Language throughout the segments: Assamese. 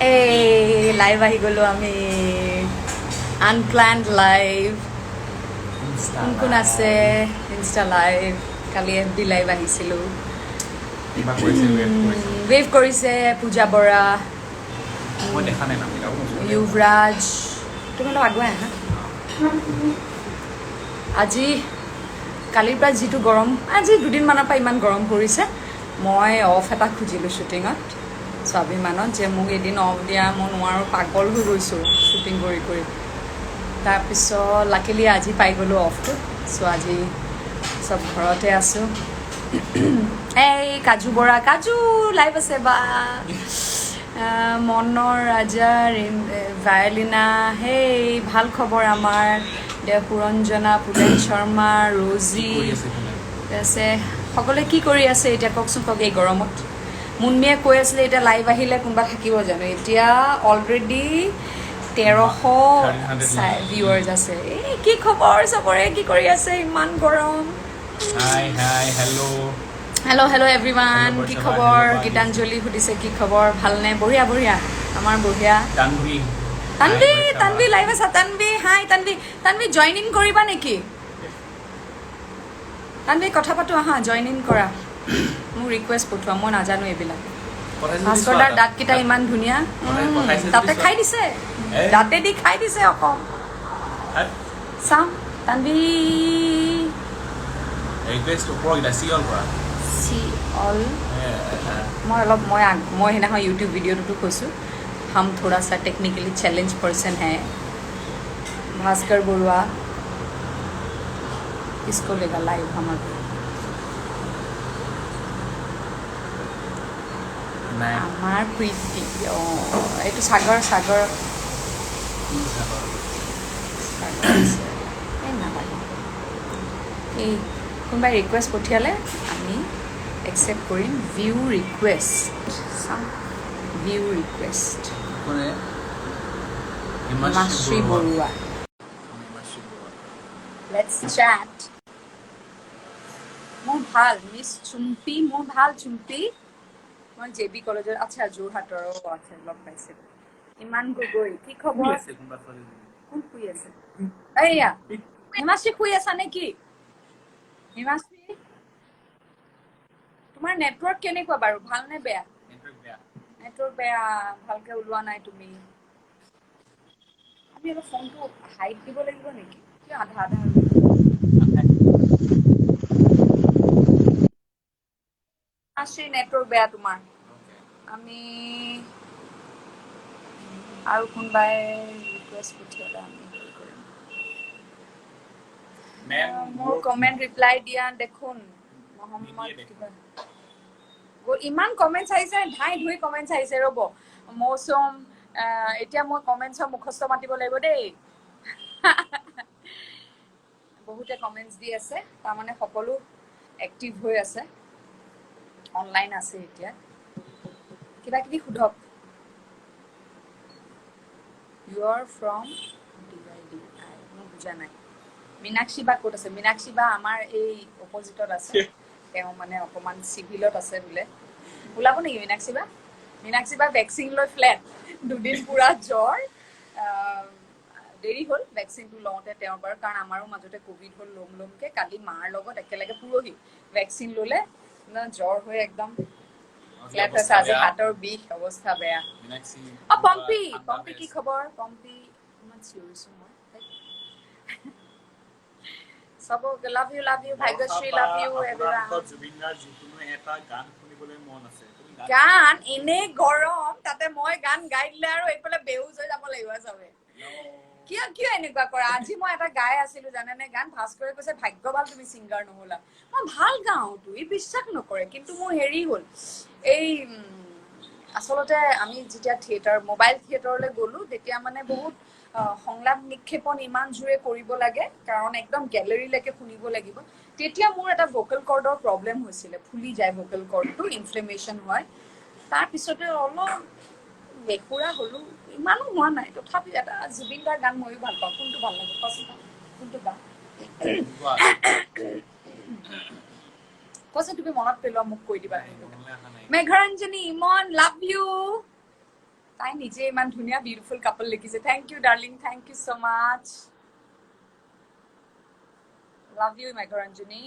এই লাইভ আহি গ'লো আমি আনপ্লান্ড লাইভ কোন কোন আছে ইনষ্টা লাইভ কালি FB লাইভ আহিছিলোঁ ৱেভ কৰিছে পূজা বৰা युवराज তোমালোক আগুৱাই আহা আজি কালিৰ পৰা যিটো গৰম আজি দুদিনমানৰ পৰা ইমান গৰম পৰিছে মই অফ এটা খুজিলোঁ শ্বুটিঙত স্বাভিমানত যে মোক এদিন অফ দিয়া মই নোৱাৰোঁ পাগল হৈ গৈছোঁ শ্বুটিং কৰি কৰি তাৰপিছত লাকিলি আজি পাই গ'লোঁ অফটো চ' আজি চব ঘৰতে আছোঁ এই কাজু বৰা কাজু লাইভ আছে বা মনৰ ৰাজা ভায়লিনা হেই ভাল খবৰ আমাৰ সুৰঞ্জনা পুলেন শৰ্মা ৰজি আছে সকলোৱে কি কৰি আছে এতিয়া কওকচোন কওক এই গৰমত মুনমিয়ে কৈ আছিলে এতিয়া লাইভ আহিলে কোনোবা থাকিব জানো এতিয়া অলৰেডি 1300 ভিউৱাৰ্ছ আছে এই কি খবৰ চবৰে কি কৰি আছে ইমান গৰম হেল্ল' এভৰিৱান কি খবৰ গীতাঞ্জলি সুধিছে কি খবৰ ভালনে বঢ়িয়া বঢ়িয়া আমাৰ বঢ়িয়া তানভি লাইভ আছা তানভি হাই তানভি জইন ইন কৰিবা নেকি তানভি কথা পাতো আহা জইন ইন কৰা মোৰ ৰিকুৱেষ্ট পঠোৱা মই নাজানো এইবিলাক ভাস্কৰ দাৰ দাঁতকেইটা ইমান ধুনীয়া তাতে খাই দিছে দাঁতে দি খাই দিছে অকল চাম তানভি मैं সেইদিনাখন यूट्यूब वीडियो কৈছোঁ हम थोड़ा सा टेक्निकली चैलेंज पर्सन है भास्कर बरुआ किसको लेगा लाइव हमारे আমার প্ৰীতি এইটো সাগৰ এই কোনোবাই ৰিকুৱেষ্ট পঠিয়ালে আমি একচেপ্ট কৰিম view request Himashree Baruah let's chat মোৰ ভাল মিছ চুম্পি মোৰ ভাল চুম্পি মই JB কলেজৰ আচ্ছা যোৰহাটৰো আছে লগ পাইছিলোঁ ইমান গগৈ কি খবৰ কোন শুই আছে এইয়া হিমাশ্ৰী শুই আছা নেকি হিমাশ্ৰী তোমাৰ নেটৱৰ্ক কেনেকুৱা বাৰু ভাল নে বেয়া নেটৱৰ্ক বেয়া ভালকে ওলোৱা নাই তুমি আমি অলপ ফোনটো হাইট দিব লাগিব নেকি কি আধা হিমাশ্ৰী নেটৱৰ্ক বেয়া তোমাৰ আমি আৰু কোনোবাই ৰিকুৱেষ্ট পঠিয়ালে আমি মোৰ কমেণ্ট ৰিপ্লাই দিয়া দেখোন মহম্মদ কিবা ইমান কমেণ্টছ আহিছে ধাই ধুই কমেণ্টছ আহিছে ৰ'ব মৌচুম এতিয়া মই কমেণ্টছৰ মুখস্থ মাতিব লাগিব দেই বহুতে কমেণ্টছ দি আছে তাৰমানে সকলো এক্টিভ হৈ আছে অনলাইন আছে এতিয়া কিবা কিবি সোধক ইউ আৰ ফ্ৰম DIDI মই বুজা নাই মীনাক্ষী বা ক'ত আছে মীনাক্ষী বা আমাৰ এই অপজিটত আছে তেওঁ মানে অকণমান চিভিলত আছে বোলে ওলাব নেকি মীনাক্ষী বা ভেকচিন লৈ ফ্লেট দুদিন পুৰা জ্বৰ দেৰি হ'ল ভেকচিনটো লওঁতে তেওঁৰ বাৰু কাৰণ আমাৰো মাজতে ক'ভিড হ'ল লমকে কালি মাৰ লগত একেলগে পুৰহি ভেকচিন ল'লে জ্বৰ হৈ একদম ফ্লেট হৈছে আজি হাতৰ বিষ অৱস্থা বেয়া পম্পী কি খবৰ পম্পী ইমান চিঞৰিছোঁ মই সবক love you Bhagyashree love you গান এনে গৰম তাতে মই গান গাই দিলে আৰু এইফালে বেহুজ হৈ যাব লাগিব চবে কিয় এনেকুৱা কৰা আজি মই এটা গাই আছিলো জানেনে গান ভাস্কৰে কৈছে ভাগ্য ভাল তুমি ছিংগাৰ নহলা মই ভাল গাওঁতো ই বিশ্বাস নকৰে কিন্তু মোৰ হেৰি হ'ল এই আচলতে আমি যেতিয়া থিয়েটাৰ মোবাইল থিয়েটাৰলৈ গ'লো তেতিয়া মানে বহুত সংলাপ নিক্ষেপণ ইমান জোৰে কৰিব লাগে কাৰণ একদম গেলেৰীলৈকে শুনিব লাগিব তেতিয়া মোৰ এটা ভোকেল কৰ্ডৰ প্ৰব্লেম হৈছিলে ফুলি যায় ভোকেল কৰ্ডটো ইনফ্লেমেশ্যন হয় তাৰপিছতে অলপ বেকুৰা হ'লো ইমানো হোৱা নাই তথাপি এটা জুবিন দাৰ গান ময়ো ভাল পাওঁ কোনটো ভাল লাগে কোনটো গান কৈছে তুমি মনত পেলোৱা মোক কৈ দিবা মেঘৰঞ্জনী ইমন লাভ ইউ তাই নিজে ইমান ধুনীয়া বিউটিফুল কাপল লিখিছে thank you darling thank you so much love you Megharanjani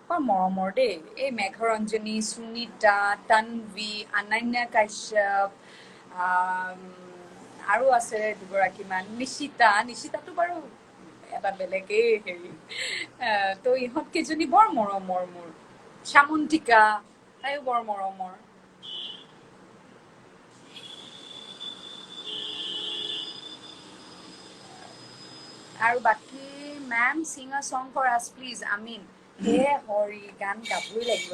বৰ মৰমৰ দেই এই মেঘৰঞ্জনী সুনিতা তন্বী অনন্যা কাশ্যপ আৰু আছে দুগৰাকীমান নিশিতাটো বাৰু এটা বেলেগেই হেৰি তো ইহঁত কেইজনী বৰ মৰমৰ মোৰ শামন্তিকা তাইও বৰ মৰমৰ আৰু বাকী ma'am sing a song for us please আমিন হে হৰি গান গাবই লাগিব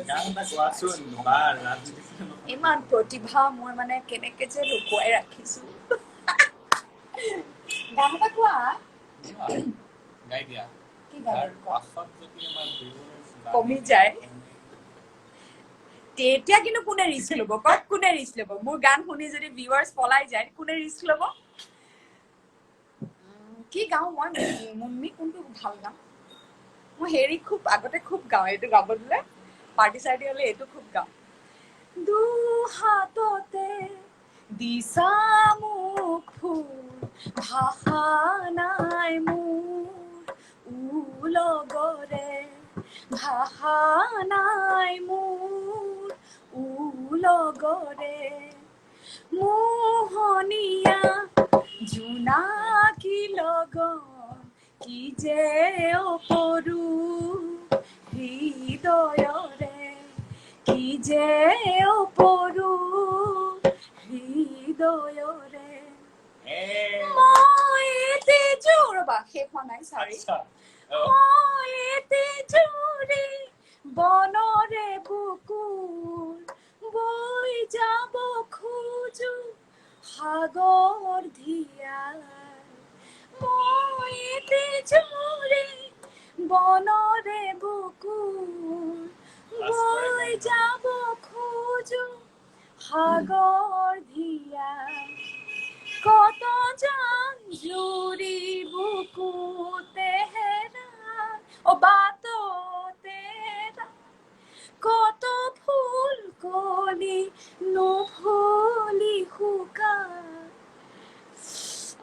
ইমান প্ৰতিভা মই মানে কেনেকে যে লুকুৱাই ৰাখিছো গান এটা কোৱা গাই দিয়া কি গান কমি যায় তেতিয়া কিন্তু কোনে ৰিস্ক ল'ব কওক কোনে ৰিস্ক ল'ব মোৰ গান শুনি যদি ভিউৱাৰ্ছ পলাই যায় কোনে ৰিস্ক ল'ব কি গাওঁ মই মুন্মি কোনটো ভাল গাওঁ মই হেৰি খুব আগতে খুব গাওঁ এইটো গাব দিলে পাৰ্টি চাৰ্টি হ'লে এইটো খুব গাওঁ দু হাততে দিছা মোক ফুল ভাষা নাই মোৰ উলগৰে ভাষা নাই মোৰ উলগৰে মোহনীয়া জোনাকী লগন কি যে অপৰু হৃদয়ৰে কি যে অপৰু হৃদয়ৰে মই তেজুৰ ৰবা শেষ হোৱা নাই চাৰি মই তেজুৰি বনৰে বুকুৰ বৈ যাব খোজো সাগৰ ধিয়াৰ মই তেজুৰি বনৰে বুকুৰ বৈ যাব খোজো সাগৰ ধিয়াৰ কত জান জুৰি বুকুতে হেৰাই ও বাটতে কত ফুল কলি নুফুলি শুকাই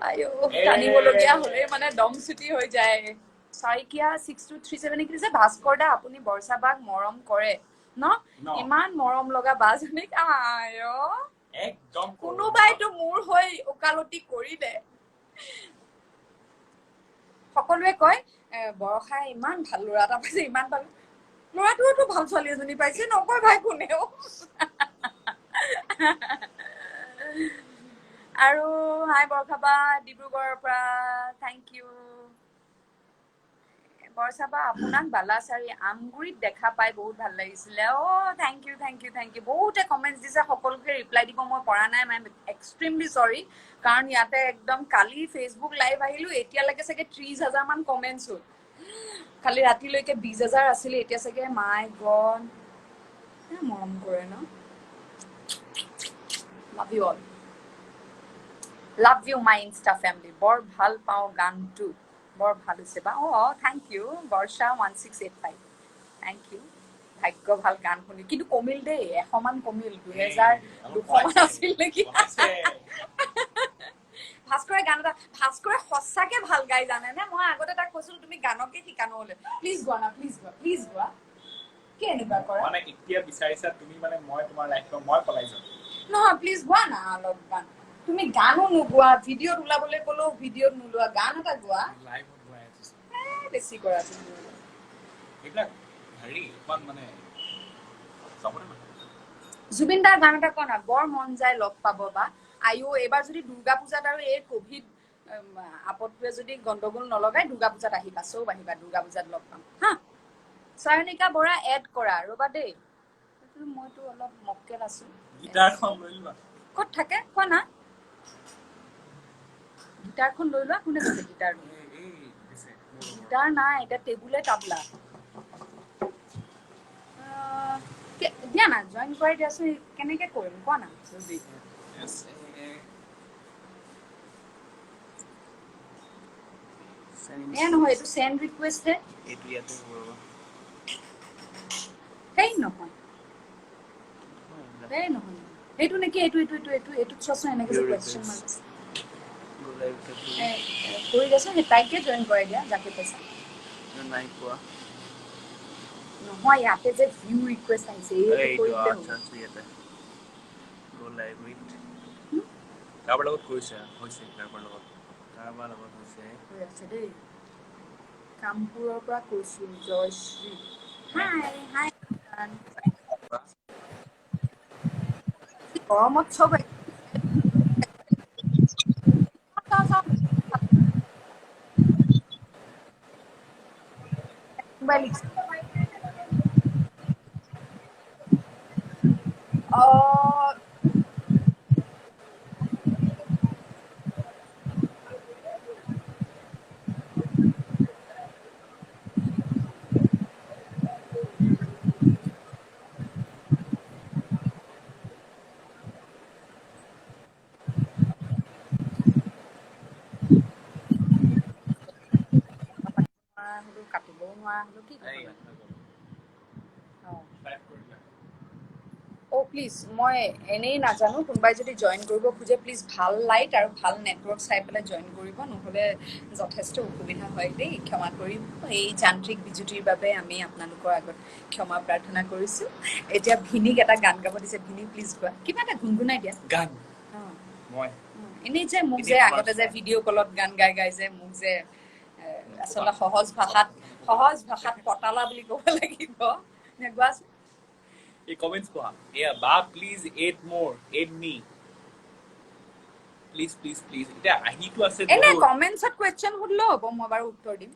আয়ো কানিবলগীয়া হ'লে মানে দম ছুটি হৈ যায় চাইকিয়া 6237 লিখিছে ভাস্কৰ দা আপুনি বৰ্ষা বাক মৰম কৰে ন ইমান মৰম লগা বাজনীক আয়ো একদম কোনোবাইতো মোৰ হৈ ওকালতি কৰিলে সকলোৱে কয় বৰষাই ইমান ভাল ল'ৰা এটা পাইছে ইমান ভাল ল'ৰাটোতো ভাল ছোৱালী এজনী পাইছে নকয় ভাই কোনেও আৰু হাই বৰষাবা ডিব্ৰুগড়ৰ পৰা থেংক ইউ বৰষাবা আপোনাক বালাচাৰী আমগুৰিত দেখা পাই বহুত ভাল লাগিছিলে থেংক ইউ বহুতে কমেণ্টছ দিছে সকলোকে ৰিপ্লাই দিব মই পৰা নাই মই এক্সট্ৰিমলি সৰি কাৰণ ইয়াতে একদম কালি ফেচবুক লাইভ আহিলো এতিয়ালৈকে চাগে 30,000 মান কমেণ্টছ হ'ল কালি ৰাতিলৈকে 20,000 আছিলে এতিয়া চাগে মাই গড মৰম কৰে ন love you all love you my insta family বৰ ভাল পাওঁ গানটো বৰ ভাল হৈছে বা thank you Barsha 1685 thank you ভাগ্য ভাল গান শুনি কিন্তু কমিল দেই 100 মান কমিল 2,200 মান আছিল নেকি ভাস্কৰে গান এটা ভাস্কৰে সঁচাকে ভাল গাই জানে নে মই আগতে তাক কৈছিলো তুমি গানকে শিকানো হলে প্লিজ গোৱা না প্লিজ গোৱা কি এনেকুৱা কৰা মানে এতিয়া বিচাৰিছা তুমি মানে মই তোমাৰ লাইফত মই পলাই যাম নহয় প্লিজ গোৱা না অলপ গান তুমি গানো নোগোৱা ভিডিঅ'ত ওলাবলৈ ক'লেও ভিডিঅ'ত নোলোৱা গান এটা গোৱা লাইভত গোৱা বেছি কৰা তুমি এইবিলাক হেৰি ইমান মানে জুবিন দাৰ গান এটা কোৱা না বৰ মন যায় লগ পাব বা আয়ো এবাৰ যদি দুৰ্গা পূজাত আৰু এই কোভিড আপদটোৱে যদি গণ্ডগোল নলগাই দুৰ্গা পূজাত আহিবা চব আহিবা দুৰ্গা পূজাত লগ পাম হা সায়নিকা বৰা এড কৰা ৰবা দেই মইতো অলপ মক্কেল আছো গিটাৰখন লৈ লোৱা ক'ত থাকে কোৱা না গিটাৰখন লৈ লোৱা কোনে দিছে গিটাৰ গিটাৰ নাই এটা টেবুলে তাবলা দিয়া না জইন কৰাই দিয়াচোন কেনেকে কৰিম কোৱা না নহয় এইটো চেণ্ড ৰিকুৱেষ্ট হে এইটো ইয়াতে সেই নহয় এইটো নেকি এইটো চোৱাচোন এনেকে যে কুৱেশ্যন মাৰ্ক আছে কৰি দেচোন সেই তাইকে জইন কৰাই দিয়া যাকে পাইছা নাই পোৱা নহয় ইয়াতে যে ভিউ ৰিকুৱেষ্ট আহিছে এইটো কৰি দিলে হ'ব ইয়াতে গো লাইভ উইথ কাৰোবাৰ লগত কৰিছে হৈছে কাৰোবাৰ লগত হৈছে হৈ আছে দেই কামপুৰৰ পৰা কৈছো জয়শ্ৰী হাই হাই গৰমত চব মোবাইল কাটিবও নোৱাৰা হলো কি প্লিজ মই এনেই নাজানো কোনোবাই যদি জইন কৰিব খোজে প্লিজ ভাল লাইট আৰু ভাল নেটৱৰ্ক চাই পেলাই জইন কৰিব নহ'লে যথেষ্ট অসুবিধা হয় দেই ক্ষমা কৰিব এই যান্ত্ৰিক বিজুতিৰ বাবে আমি আপোনালোকৰ আগত ক্ষমা প্ৰাৰ্থনা কৰিছোঁ এতিয়া ভিনিক এটা গান গাব দিছে ভিনি প্লিজ গোৱা কিবা এটা গুণগুণাই দিয়া গান মই এনেই যে মোক যে আগতে যে ভিডিঅ' কলত গান গাই যে মোক যে আচলতে সহজ ভাষাত পতালা বুলি ক'ব লাগিব নে গোৱাচোন এই কমেন্টস পঢ়া এয়া বা প্লিজ এড মোৰ এড মি প্লিজ এটা আহিটো আছে এনে কমেন্টছত কোৱেশ্চন সুধিলেও হ'ব মই বাৰু উত্তৰ দিম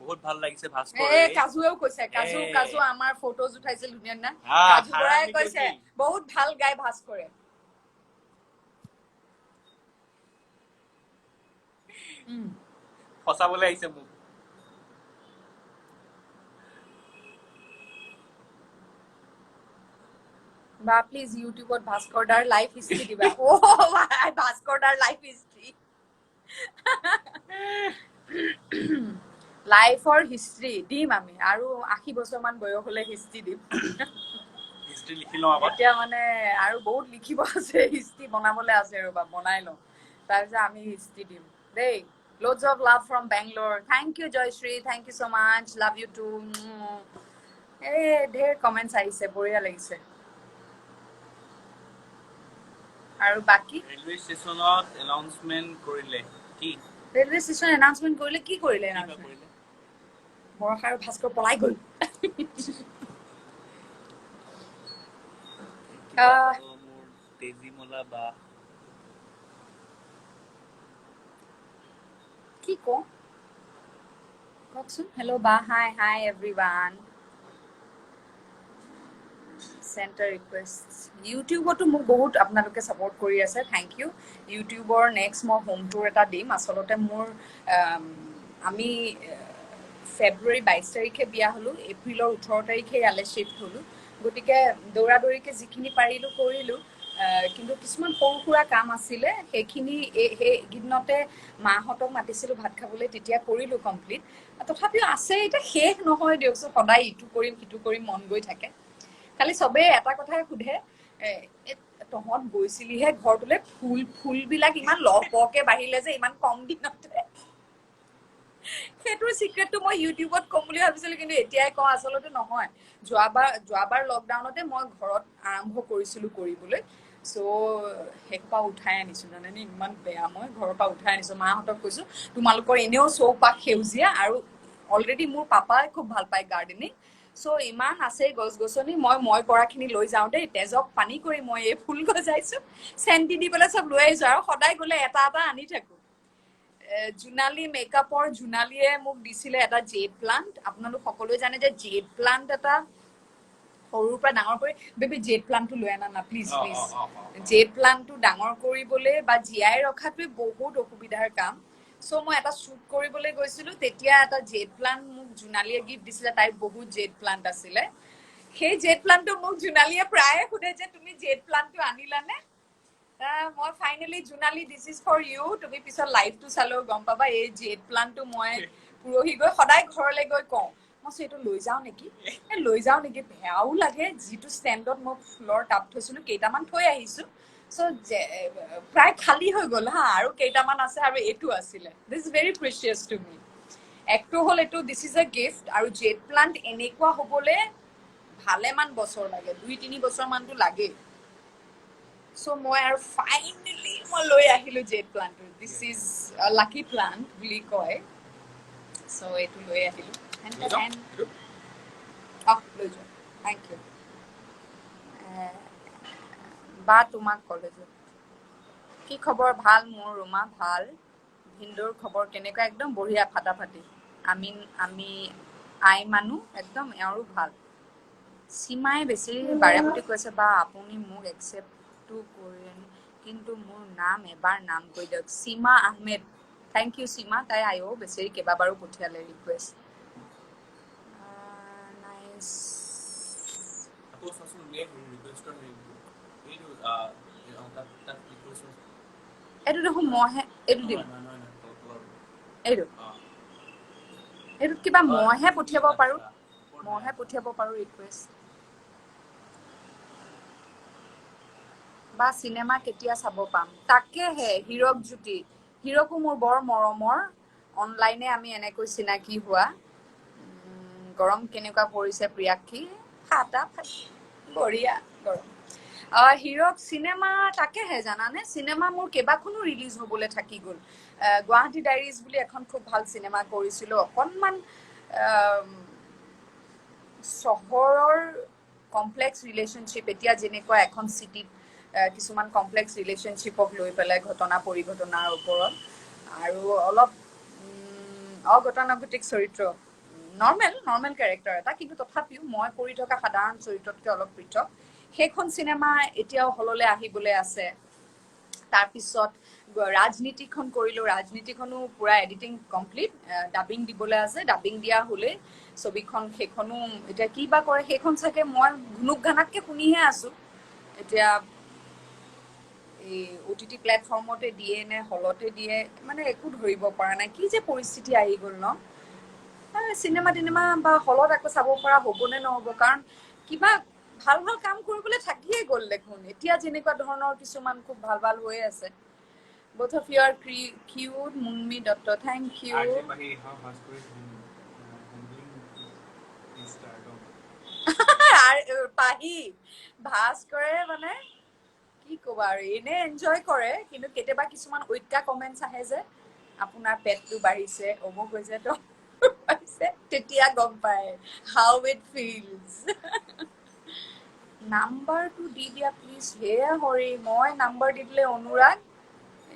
বহুত ভাল লাগিছে ভাস্কৰ কাজুৱেও কৈছে কাজু আমাৰ ফটোজ উঠাইছিল ধুনীয়া না কাজু বৰাই কৈছে বহুত ভাল গাই ভাস্কৰে ফসাবলৈ আহিছে মোক বা প্লিজ ইউটিউবত ভাস্কৰ দাৰ লাইফ হিষ্ট্ৰী দিবা ভাস্কৰ দাৰ লাইফ হিষ্ট্ৰী লাইফৰ হিষ্ট্ৰী দিম আমি আৰু 80 বছৰমান বয়স হলে হিষ্ট্ৰী দিম হিষ্ট্ৰী লিখি লওঁ আগত এতিয়া মানে আৰু বহুত লিখিব আছে হিষ্ট্ৰী বনাবলৈ আছে ৰবা বনাই লওঁ তাৰপিছত আমি হিষ্ট্ৰী দিম দেই loads of love from Bangalore thank you Joyshri thank you so much love you too ঢেৰ কমেন্টছ আহিছে বঢ়িয়া লাগিছে আৰু বাকি ৰেলৱে ষ্টেচনত এনাউন্সমেন্ট কৰিলে কি ৰেলৱে ষ্টেচন এনাউন্সমেন্ট কৰিলে কি কৰিলে বৰষা আৰু ভাস্কৰ পলাই গ'ল মোৰ তেজীমলা বা কি কওকচোন হেল্ল' বা হাই এভৰিৱান চেণ্টাৰ ৰিকুৱেষ্ট ইউটিউবতো মোক বহুত আপোনালোকে ছাপোৰ্ট কৰি আছে থেংক ইউ ইউটিউবৰ নেক্সট মই হোম টুৰ এটা দিম আচলতে মোৰ আমি ফেব্ৰুৱাৰী 22 তাৰিখে বিয়া হ'লোঁ এপ্ৰিলৰ 18 তাৰিখে ইয়ালৈ শ্বিফ্ট হ'লোঁ গতিকে দৌৰাদৌৰিকৈ যিখিনি পাৰিলোঁ কৰিলোঁ কিন্তু কিছুমান সৰু সুৰা কাম আছিলে সেইখিনি সেইকেইদিনতে মাহঁতক মাতিছিলোঁ ভাত খাবলৈ তেতিয়া কৰিলোঁ কমপ্লিট তথাপিও আছে এতিয়া শেষ নহয় দিয়কচোন সদায় ইটো কৰিম সিটো কৰিম মন গৈ থাকে খালি চবেই এটা কথাই সোধে তহঁত গৈছিলিহে ঘৰটোলৈ ফুলবিলাক ইমান লহপহকৈ বাঢ়িলে যে ইমান কম দিনতে সেইটোৰ চিক্ৰেটটো মই ইউটিউবত কম বুলি ভাবিছিলো কিন্তু এতিয়াই কওঁ আচলতে নহয় যোৱাবাৰ লকডাউনতে মই ঘৰত আৰম্ভ কৰিছিলো কৰিবলৈ চ' সেইসোপা উঠাই আনিছো জানেনে ইমান বেয়া মই ঘৰৰ পৰা উঠাই আনিছো মাহঁতক কৈছো তোমালোকৰ এনেও চৌপাশ সেউজীয়া আৰু অলৰেডি মোৰ পাপাই খুব ভাল পায় গাৰ্ডেনিং চ' ইমান আছে গছ গছনি মই কৰাখিনি লৈ যাওঁ দেই তেজক পানী কৰি মই এই ফুল গজাইছো চেণ্টি দি পেলাই চব লৈ আহিছো আৰু সদায় গ'লে এটা আনি থাকো জোনালী মেকআপৰ জোনালীয়ে মোক দিছিলে এটা জেড প্লান্ট আপোনালোক সকলোৱে জানে যে জেড প্লান্ট এটা সৰুৰ পৰা ডাঙৰ কৰি বেবি জেড প্লান্টটো লৈ আনা না প্লিজ জেড প্লান্টটো ডাঙৰ কৰিবলৈ বা জীয়াই ৰখাটোৱে বহুত অসুবিধাৰ কাম চ' মই এটা শ্বুট কৰিবলৈ গৈছিলো তেতিয়া এটা জেড প্লান্ট মোক জোনালীয়ে গিফ্ট দিছিলে তাইৰ বহুত জেড প্লান্ট আছিলে সেই জেড প্লান্টটো মোক জোনালীয়ে প্ৰায়ে সোধে যে তুমি জেড প্লান্টটো আনিলানে মই finally Jonali this is for you তুমি পিছত লাইভটো চালেও গম পাবা এই জেড প্লান্টটো মই পুৰহি গৈ সদায় ঘৰলৈ গৈ কওঁ মই এইটো লৈ যাওঁ নেকি লৈ যাওঁ নেকি বেয়াও লাগে যিটো ষ্টেণ্ডত মই ফুলৰ টাব থৈছিলোঁ কেইটামান থৈ আহিছোঁ চ' প্ৰায় খালী হৈ গ'ল হা আৰু কেইটামান আছে আৰু এইটো আছিলে this is very precious to me একটো হ'ল এইটো দিছ ইজ এ গিফ্ট আৰু জেড প্লাণ্ট এনেকুৱা হ'বলৈ ভালেমান বছৰ লাগে 2-3 বছৰমানটো লাগেই চ' মই আৰু ফাইনেলি মই লৈ আহিলোঁ জেড প্লাণ্টটো দিছ ইজ লাকি প্লাণ্ট বুলি কয় চ' এইটো লৈ আহিলোঁ লৈ যোৱা থেংক ইউ বা তোমাক কলেজত কি খবৰ ভাল মোৰ ৰুমা ভাল ভিন্দুৰ খবৰ কেনেকুৱা একদম বঢ়িয়া ফাটাফাটি আমি আই মানুহ একদম এওঁৰো ভাল সীমাই বেছি বাৰে প্ৰতি কৈছে বা আপুনি মোক একচেপ্টটো কৰে কিন্তু মোৰ এবাৰ নাম কৈ দিয়ক সীমা আহমেদ থেংক ইউ সীমা তাই আইও বেচেৰি কেইবাবাৰো পঠিয়ালে ৰিকুৱেষ্ট নাইচ এইটো দেখোন মইহে এইটো দিম এইটোত কিবা মইহে পঠিয়াব পাৰোঁ ৰিকুৱেষ্ট বা চিনেমা কেতিয়া চাব পাম তাকেহে হীৰক জ্যোতি হীৰকো মোৰ বৰ মৰমৰ অনলাইনে আমি এনেকৈ চিনাকি হোৱা গৰম কেনেকুৱা পৰিছে প্ৰিয়াক্ষী বঢ়িয়া গৰম হীৰক চিনেমা তাকেহে জানানে চিনেমা মোৰ কেইবাখনো ৰিলিজ হ'বলৈ থাকি গ'ল গুৱাহাটী ডায়েৰিজ বুলি এখন খুব ভাল চিনেমা কৰিছিলোঁ অকণমান চহৰৰ কমপ্লেক্স ৰিলেশ্যনশ্বিপ এতিয়া যেনেকুৱা এখন চিটিত কিছুমান কমপ্লেক্স ৰিলেশ্যনশ্বিপক লৈ পেলাই ঘটনা পৰিঘটনাৰ ওপৰত আৰু অলপ অগতানুগতিক চৰিত্ৰ নৰ্মেল কেৰেক্টাৰ এটা কিন্তু তথাপিও মই কৰি থকা সাধাৰণ চৰিত্ৰতকৈ অলপ পৃথক সেইখন চিনেমা এতিয়াও হললৈ আহিবলৈ আছে তাৰপিছত ৰাজনীতিখন কৰিলোঁ ৰাজনীতিখনো পুৰা এডিটিং কমপ্লিট ডাবিং দিবলৈ আছে ডাবিং দিয়া হ'লেই ছবিখন সেইখনো এতিয়া কি বা কৰে সেইখন চাগে মই ঘুনুক ঘানাককৈ শুনিহে আছোঁ এতিয়া এই OTT প্লেটফৰ্মতে দিয়ে নে হলতে দিয়ে মানে একো ধৰিব পৰা নাই কি যে পৰিস্থিতি আহি গ'ল ন চিনেমা বা হলত আকৌ চাব পৰা হ'বনে নহ'ব কাৰণ কিবা ভাল ভাল কাম কৰিবলৈ থাকিয়ে গ'ল দেখোন এতিয়া যেনেকুৱা ধৰণৰ কিছুমান খুব ভাল হৈ আছে both of you are cute Munmi Dutta thank you পাহি ভাস্কৰে মানে কি ক'বা আৰু এনে এনজয় কৰে কিন্তু কেতিয়াবা কিছুমান ঐক্যা কমেণ্টছ আহে যে আপোনাৰ পেটটো বাঢ়িছে অমুক হৈছে তো তেতিয়া গম পায় হাউ ইট ফিলছ নাম্বাৰটো দি দিয়া প্লিজ হে হৰি মই নাম্বাৰ দি দিলে অনুৰাগ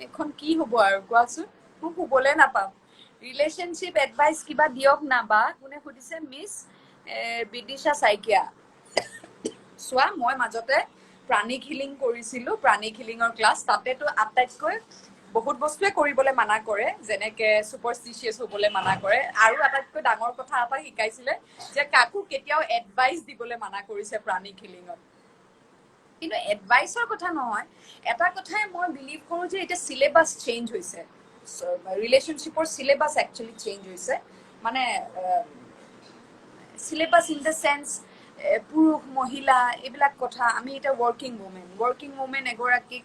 এখন কি হ'ব আৰু কোৱাচোন মোক শুবলৈ নাপাম ৰিলেশ্যনশ্বিপ এডভাইচ কিবা দিয়ক না বা কোনে সুধিছে মিছ বিদিশা শইকীয়া চোৱা মই মাজতে প্ৰাণিক হিলিং কৰিছিলোঁ প্ৰাণিক হিলিঙৰ ক্লাছ তাতেতো আটাইতকৈ বহুত বস্তুৱে কৰিবলৈ মানা কৰে যেনেকে ছুপাৰষ্টিচিয়াছ হ'বলৈ মানা কৰে আৰু আটাইতকৈ ডাঙৰ কথা এটা শিকাইছিলে যে কাকো কেতিয়াও এডভাইচ দিবলৈ মানা কৰিছে প্ৰাণিক হিলিঙত কিন্তু এডভাইচৰ কথা নহয় এটা কথাই মই বিলিভ কৰোঁ যে এতিয়া চিলেবাছ চেঞ্জ হৈছে ৰিলেশ্যনশ্বিপৰ চিলেবাছ একচুৱেলি চেঞ্জ হৈছে মানে চিলেবাছ ইন দ্য চেন্স পুৰুষ মহিলা এইবিলাক কথা আমি এতিয়া ৱৰ্কিং ওমেন এগৰাকীক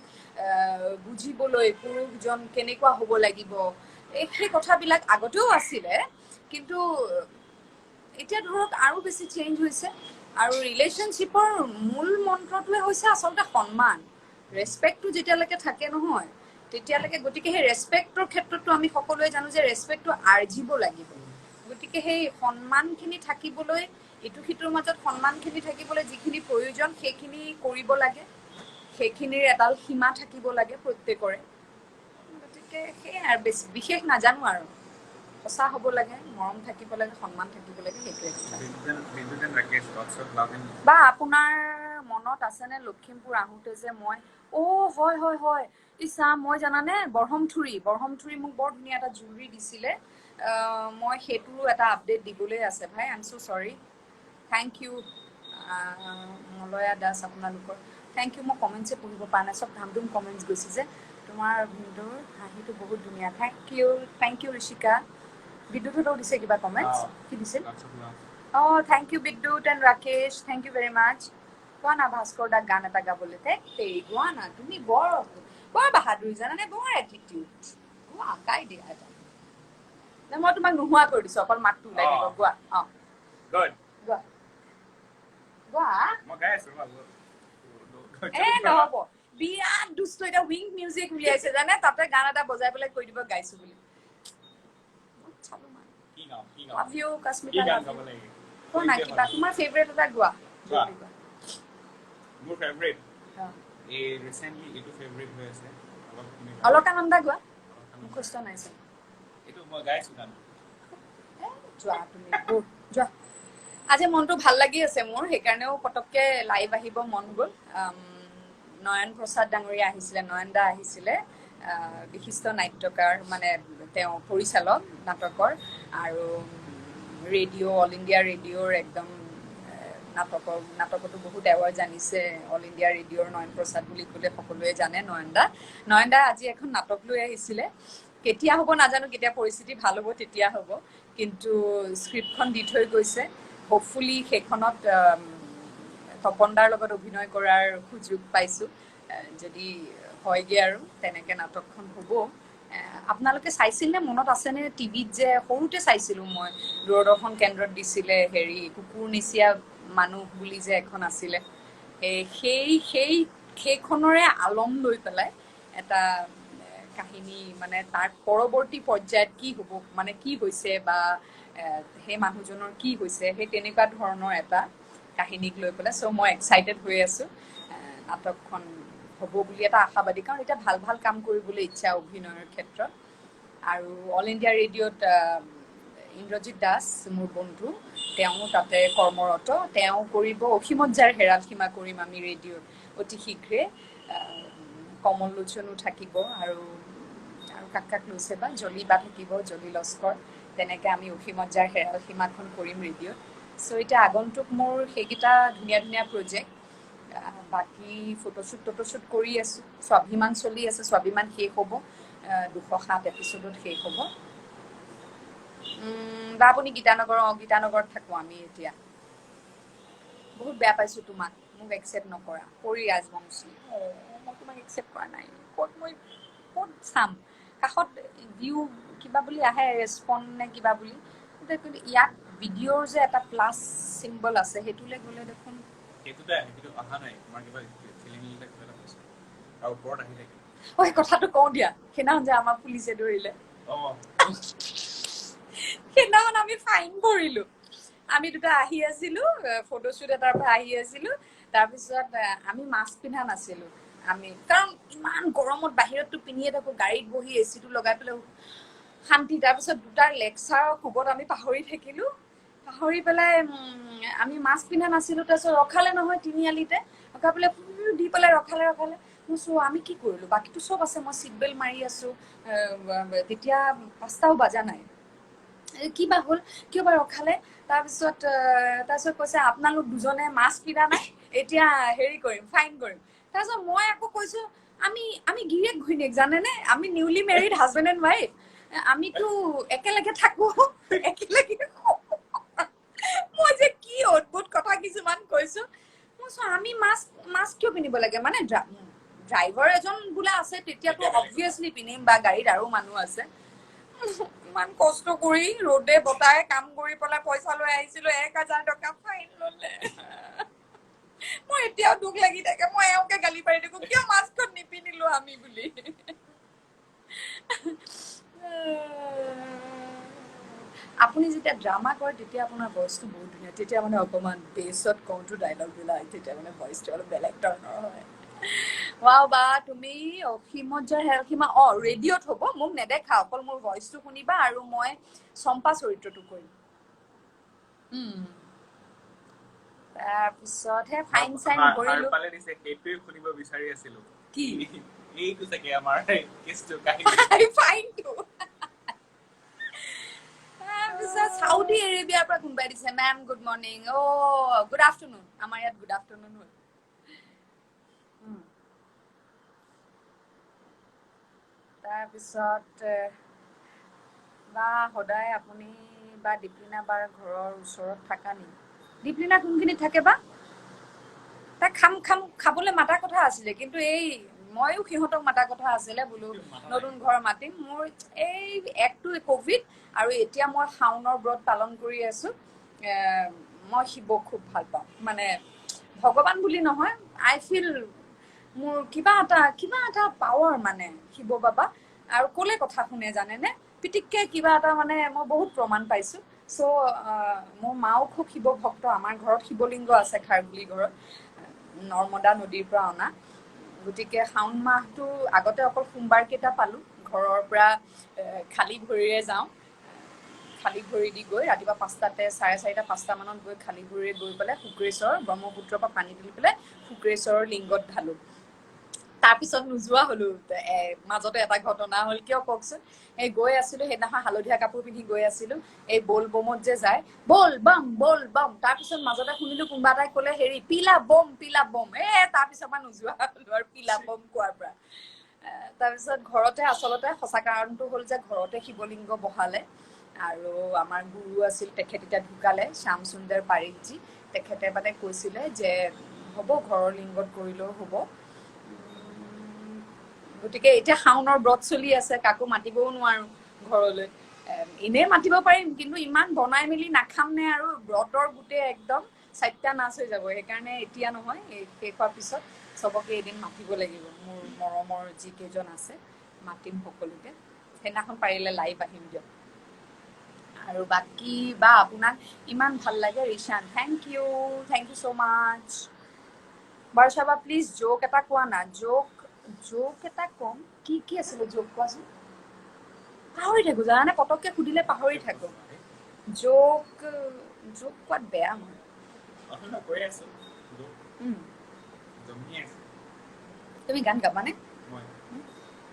বুজিবলৈ পুৰুষজন কেনেকুৱা হ'ব লাগিব সেই কথাবিলাক আগতেও আছিলে কিন্তু এতিয়া ধৰক আৰু বেছি চেঞ্জ হৈছে আৰু ৰিলেশ্যনশ্বিপৰ মূল মন্ত্ৰটোৱে হৈছে আচলতে সন্মান ৰেচপেক্টটো যেতিয়ালৈকে থাকে নহয় তেতিয়ালৈকে গতিকে সেই ৰেচপেক্টৰ ক্ষেত্ৰতো আমি সকলোৱে জানো যে ৰেচপেক্টটো আৰ্জিব লাগিব গতিকে সেই সন্মানখিনি থাকিবলৈ ইটো সিটোৰ মাজত সন্মানখিনি থাকিবলৈ যিখিনি প্ৰয়োজন সেইখিনি কৰিব লাগে সেইখিনিৰ এডাল সীমা থাকিব লাগে প্ৰত্যেকৰে গতিকে সেয়াই আৰু বেছি বিশেষ নাজানো আৰু সঁচা হ'ব লাগে মৰম থাকিব লাগে সন্মান থাকিব লাগে সেইটোৱে বা আপোনাৰ মনত আছেনে লখিমপুৰ আহোঁতে যে মই হয় ইছা মই জানানে বৰহমথুৰি মোক বৰ ধুনীয়া এটা জুৱেলাৰী দিছিলে মই সেইটোৰো এটা আপডেট দিবলৈ আছে ভাই আই এম ছ' চৰি থেংক ইউ মলয়া দাস আপোনালোকৰ থেংক ইউ মই কমেণ্টছে পঢ়িব পৰা নাই চব ধামধুম কমেণ্টছ গৈছে যে তোমাৰ ভিডিঅ'ৰ হাঁহিটো বহুত ধুনীয়া থেংক ইউ ঋষিকা বিদ্যুৎহঁতেও দিছে কিবা কমেণ্টছ কি দিছিল Oh, thank you, Big Dude and Rakesh. Thank you very much. কোৱা না ভাস্কৰ দাক গান এটা গাবলৈ তেই গোৱা না তুমি বৰ বাহাদুৰি জানানে বৰ এটিটিউড গোৱা গাই দিয়া এটা মই তোমাক নোহোৱা কৰি দিছো অকল মাতটো ওলাই দিব গোৱা গুড গোৱা গোৱা মই গাই আছো নহ'ব বিৰাট দুষ্ট এটা উইং মিউজিক উলিয়াইছে জানে তাতে গান এটা বজাই পেলাই কৈ দিব গাইছো বুলি Love you, Kasmita. কোৱা না কিবা তোমাৰ ফেভৰেট এটা গোৱা মোৰ ফেভৰেট এই ৰিসেন্টলি এটো ফেভৰেট হৈ আছে অলকানন্দা গোৱা মুখস্থ নাই চাই এটো মই গাইছো গান যোৱা তুমি যোৱা আজি মনটো ভাল লাগি আছে মোৰ সেইকাৰণেও পটককে লাইভ আহিব মন গ'ল নয়ন প্ৰসাদ ডাঙৰীয়া আহিছিলে নয়ন দা আহিছিলে বিশিষ্ট নাট্যকাৰ মানে তেওঁ পৰিচালক নাটকৰ আৰু ৰেডিঅ' অল ইণ্ডিয়া ৰেডিঅ'ৰ একদম নাটকতো বহুত এৱাৰ্ড জানিছে অল ইণ্ডিয়া ৰেডিঅ'ৰ নয়ন প্ৰসাদ বুলি ক'লে সকলোৱে জানে নয়ন দা আজি এখন নাটক লৈ আহিছিলে কেতিয়া হ'ব নাজানো কেতিয়া পৰিস্থিতি ভাল হ'ব তেতিয়া হ'ব কিন্তু স্ক্ৰিপ্টখন দি থৈ গৈছে হোপফুলি সেইখনত তপনদাৰ লগত অভিনয় কৰাৰ সুযোগ পাইছোঁ যদি হয়গে আৰু তেনেকে নাটকখন হ'ব আপোনালোকে চাইছিল নে মনত আছেনে টিভিত যে সৰুতে চাইছিলোঁ মই দূৰদৰ্শন কেন্দ্ৰত দিছিলে হেৰি কুকুৰ নিচিয়া মানুহ বুলি যে এখন আছিলে সেইখনৰে আলম লৈ পেলাই এটা কাহিনী মানে তাৰ পৰৱৰ্তী পৰ্যায়ত কি হ'ব মানে কি হৈছে বা সেই মানুহজনৰ কি হৈছে সেই তেনেকুৱা ধৰণৰ এটা কাহিনীক লৈ পেলাই চ' মই এক্সাইটেড হৈ আছোঁ নাটকখন হ'ব বুলি এটা আশাবাদী কাৰণ এতিয়া ভাল ভাল কাম কৰিবলৈ ইচ্ছা অভিনয়ৰ ক্ষেত্ৰত আৰু অল ইণ্ডিয়া ৰেডিঅ'ত ইন্দ্ৰজিৎ দাস মোৰ বন্ধু তেওঁ তাতে কৰ্মৰত তেওঁ কৰিব অসীমত যাৰ হেৰাল সীমা কৰিম আমি ৰেডিঅ'ত অতি শীঘ্ৰে কমল লোচনো থাকিব আৰু কাক লৈছে বা জলি বা থাকিব জলি লস্কৰ তেনেকৈ আমি অসীমত যাৰ হেৰাল সীমাখন কৰিম ৰেডিঅ'ত চ' এতিয়া আগন্তুক মোৰ সেইকেইটা ধুনীয়া ধুনীয়া প্ৰজেক্ট বাকী ফটোশ্বুট কৰি আছোঁ স্বাভিমান চলি আছে স্বাভিমান শেষ হ'ব 207 এপিছডত শেষ হ'ব বা আপুনি গীতানগৰত থাকোঁ আমি এতিয়া বহুত বেয়া পাইছোঁ তোমাক মোক একচেপ্ট নকৰা কৰি ৰাজবংশী মই তোমাক একচেপ্ট কৰা নাই ক'ত চাম কাষত ভিউ কিবা বুলি আহে ৰেচপণ্ড নে কিবা বুলি ইয়াত ভিডিঅ'ৰ যে এটা প্লাছ চিম্বল আছে সেইটোলৈ গ'লে দেখোন অহা নাই তোমাৰ কিবা খেলিমেলিটা কিবা এটা হৈছে আৰু ওপৰত আহি থাকে এই কথাটো কওঁ দিয়া সেইদিনাখন যে আমাৰ পুলিচে ধৰিলে সেইদিনাখন আমি ফাইন ভৰিলোঁ আমি দুটা আহি আছিলোঁ ফটোশ্বুট এটাৰ পৰা আহি আছিলোঁ তাৰপিছত আমি মাস্ক পিন্ধা নাছিলোঁ আমি কাৰণ ইমান গৰমত বাহিৰততো পিন্ধিয়ে থাকোঁ গাড়ীত বহি এচিটো লগাই পেলাই শান্তি তাৰপিছত দুটাৰ লেকচাৰৰ কোবত আমি পাহৰি থাকিলোঁ পাহৰি পেলাই আমি মাস্ক পিন্ধা নাছিলোঁ তাৰপিছত ৰখালে নহয় তিনিআলিতে ৰখাই পেলাই দি পেলাই ৰখালে মই চোৱা আমি কি কৰিলোঁ বাকীটো চব আছে মই চিট বেল্ট মাৰি আছোঁ তেতিয়া 5টাও বাজা নাই কিবা হ'ল কিয় বা ৰখালে তাৰপিছত কৈছে আপোনালোক দুজনে মাস্ক পিন্ধা নাই এতিয়া হেৰি কৰিম ফাইন কৰিম তাৰপিছত মই আকৌ কৈছোঁ আমি গিৰিয়েক ঘৈণীয়েক জানেনে আমি newly married husband and wife আমিতো একেলগে থাকোঁ একেলগে মই যে কি অদ্ভুত কথা কিছুমান কৈছোঁ মই চোৱা আমি মাস্ক কিয় পিন্ধিব লাগে মানে ড্ৰাইভাৰ এজন বোলে আছে তেতিয়াতো অবভিয়াছলি পিন্ধিম বা গাড়ীত আৰু মানুহ আছে ইমান কষ্ট কৰি ৰ'দে বতাহে কাম কৰি পেলাই পইচা লৈ আহিছিলোঁ 1000 টকা ফাইন ল'লে মই এতিয়াও দুখ লাগি থাকে মই এওঁকে গালি পাৰি থাকোঁ কিয় মাস্কখন নিপিন্ধিলোঁ আমি বুলি আপুনি যেতিয়া ড্ৰামা কৰে তেতিয়া আপোনাৰ ভইচটো বহুত ধুনীয়া তেতিয়া মানে অকণমান বেছত কওঁতো ডাইলগবিলাক তেতিয়া মানে ভইচটো অলপ বেলেগ ধৰণৰ হয় ৱাও বা তুমি অসীমত যাৰ হেৰাল সীমা ৰেডিঅ'ত হ'ব মোক নেদেখা অকল মোৰ ভইচটো শুনিবা আৰু মই চম্পা চৰিত্ৰটো কৰিম তাৰপিছতহে ফাইন চাইন কৰিলোঁ সেইটোৱে শুনিব বিচাৰি আছিলোঁ কি এইটো চাগে আমাৰ কেছটো ফাইনটো তাৰপিছত চাউদি এৰেবিয়াৰ পৰা কোনোবাই দিছে ma'am good morning good afternoon আমাৰ ইয়াত গুড আফটাৰনুন হ'ল তাৰপিছত বা সদায় আপুনি বা দীপলিনা বাৰ ঘৰৰ ওচৰত থাকা নি? দীপলিনা কোনখিনিত থাকে বা? তাক খাবলৈ মাতা কথা আছিলে, কিন্তু এই ময়ো সিহঁতক মাতা কথা আছিলে বোলো নতুন ঘৰ মাতিম। মোৰ এই একটো কভিড আৰু এতিয়া মই শাওনৰ ব্ৰত পালন কৰি আছো। মই শিৱক খুব ভাল পাওঁ, মানে ভগৱান বুলি নহয়, আই ফিল মোৰ কিবা এটা পাৱাৰ মানে শিৱ বাবা। আৰু ক'লে কথা শুনে জানেনে, পিটিককে কিবা এটা মানে মই বহুত প্ৰমাণ পাইছো। চ' মোৰ মাও খুব শিৱ ভক্ত। আমাৰ ঘৰত শিৱলিংগ আছে খাৰগুলি ঘৰত, নৰ্মদা নদীৰ পৰা অনা। গতিকে শাওণ মাহটো আগতে অকল সোমবাৰ কেইটা পালো, ঘৰৰ পৰা খালী ভৰিৰে যাওঁ। খালী ভৰি দি গৈ ৰাতিপুৱা 5টাতে 4:30 5টা মানত গৈ খালী ভৰিৰে গৈ পেলাই শুক্ৰেশ্বৰ ব্ৰহ্মপুত্ৰৰ পৰা পানী তুলি পেলাই শুক্ৰেশ্বৰৰ লিংগত ঢালো। তাৰপিছত নোযোৱা হলো। মাজতে এটা ঘটনা হ'ল, কিয় কওকচোন। এই গৈ আছিলো সেইদিনাখন হালধীয়া কাপোৰ পিন্ধি গৈ আছিলো, এই বল বমত যে যায়, বল বম। তাৰপিছত মাজতে শুনিলো কোনোবা এটাই ক'লে হেৰি পিলা বম। তাৰপিছত পৰা নোযোৱা হলো আৰু পিলা বম কোৱাৰ পৰা। তাৰপিছত ঘৰতে আচলতে সঁচা কাৰণটো হ'ল যে ঘৰতে শিৱলিংগ বহালে। আৰু আমাৰ গুৰু আছিল, তেখেত এতিয়া ঢুকালে, শ্যাম সুন্দৰ পাৰিকজী। তেখেতে মানে কৈছিলে যে হ'ব, ঘৰৰ লিংগত কৰিলেও হ'ব। গতিকে এতিয়া শাওনৰ ব্ৰত চলি আছে, কাকো মাতিবও নোৱাৰো ঘৰলৈ। এনেই মাতিব পাৰিম, কিন্তু ইমান বনাই মেলি নাখাম নে, আৰু ব্ৰতৰ গোটেই একদম সত্যানাশ হৈ যাব। সেইকাৰণে এতিয়া নহয়, শেষ হোৱাৰ পিছত চবকে এদিন মাতিব লাগিব। মোৰ মৰমৰ যিকেইজন আছে মাতিম সকলোকে। সেইদিনাখন পাৰিলে লাইভ আহিম দিয়ক। আৰু বাকী বা আপোনাক ইমান ভাল লাগে Rishan, thank you so' much. বৰ্ষাবা প্লিজ জোক এটা কোৱা না। জোক এটা কম, কি আছিলে জোক কোৱাচোন। পাহৰি থাকো জানানে, পতককে সুধিলে পাহৰি থাকো। জোক কোৱাত বেয়া মই। তুমি গান গাবানে?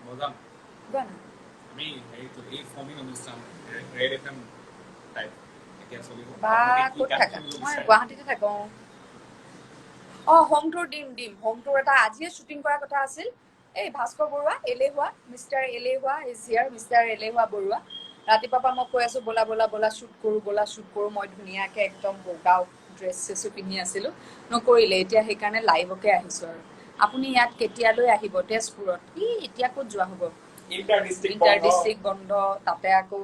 গোৱা না। বা ক'ত থাকা? মই গুৱাহাটীতে থাকো। হোম টুৰ দিম। হোম টুৰ এটা আজিয়ে শ্বুটিং কৰাৰ কথা আছিল। এই ভাস্কৰ বৰুৱা, এলেহুৱা, মিষ্টাৰ এলেহুৱা ইজ হিয়াৰ, মিষ্টাৰ এলেহুৱা বৰুৱা। ৰাতিপুৱাৰ পৰা মই কৈ আছো বলা শ্বুট কৰো। মই ধুনীয়াকে একদম বগা ড্ৰেছ চেছো পিন্ধি আছিলো, নকৰিলে। এতিয়া সেইকাৰণে লাইভকে আহিছো। আৰু আপুনি ইয়াত কেতিয়ালৈ আহিব? তেজপুৰত। এতিয়া ক'ত যোৱা হ'ব? ইণ্টাৰ ডিষ্ট্ৰিক্ট বন্ধ। তাতে আকৌ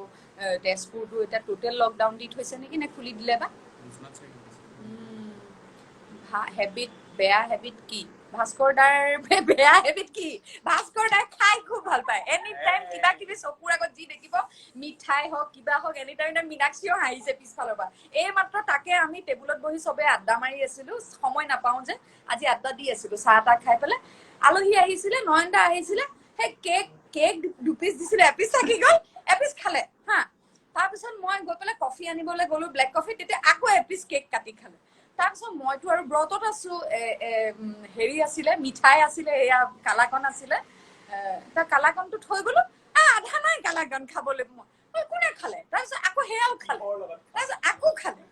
তেজপুৰটো এতিয়া টোটেল লকডাউন দি থৈছে নেকি, নে খুলি দিলে বা? বেয়া হেবিট কি ভাস্কৰ দাৰ? বেয়া হেবিট কি? ভাস্কৰ দাই খাই খুব ভাল পায়। এনি টাইম কিবা কিবি চকুৰ আগত যি দেখিব, মিঠাই হওক কিবা হওক, এনি টাইম মীনাক্ষীও হাঁহিছে পিছফালৰ পৰা। এই মাত্ৰ তাকে আমি টেবুলত বহি চবে আড্ডা মাৰি আছিলো, সময় নাপাও যে আজি আড্ডা দি আছিলো, চাহ তাহ খাই পেলাই। আলহী আহিছিলে, নয়নদা আহিছিলে, সেই কেক 2 পিচ দিছিলে, এপিচ থাকি গ'ল, এপিচ খালে হা। তাৰপিছত মই গৈ পেলাই কফি আনিবলৈ গ'লো, ব্লেক কফি, তেতিয়া আকৌ এপিচ কেক কাটি খালে। তাৰপিছত মইতো আৰু ব্ৰতত আছো, হেৰি আছিলে, মিঠাই আছিলে, এয়া কালাকন আছিলে। কালাকনটো থৈ গলো, আধা নাই কালাকন খাবলৈ। মই কোনে খালে? তাৰপিছত আকৌ সেয়াও খালে, তাৰপিছত আকৌ খালে।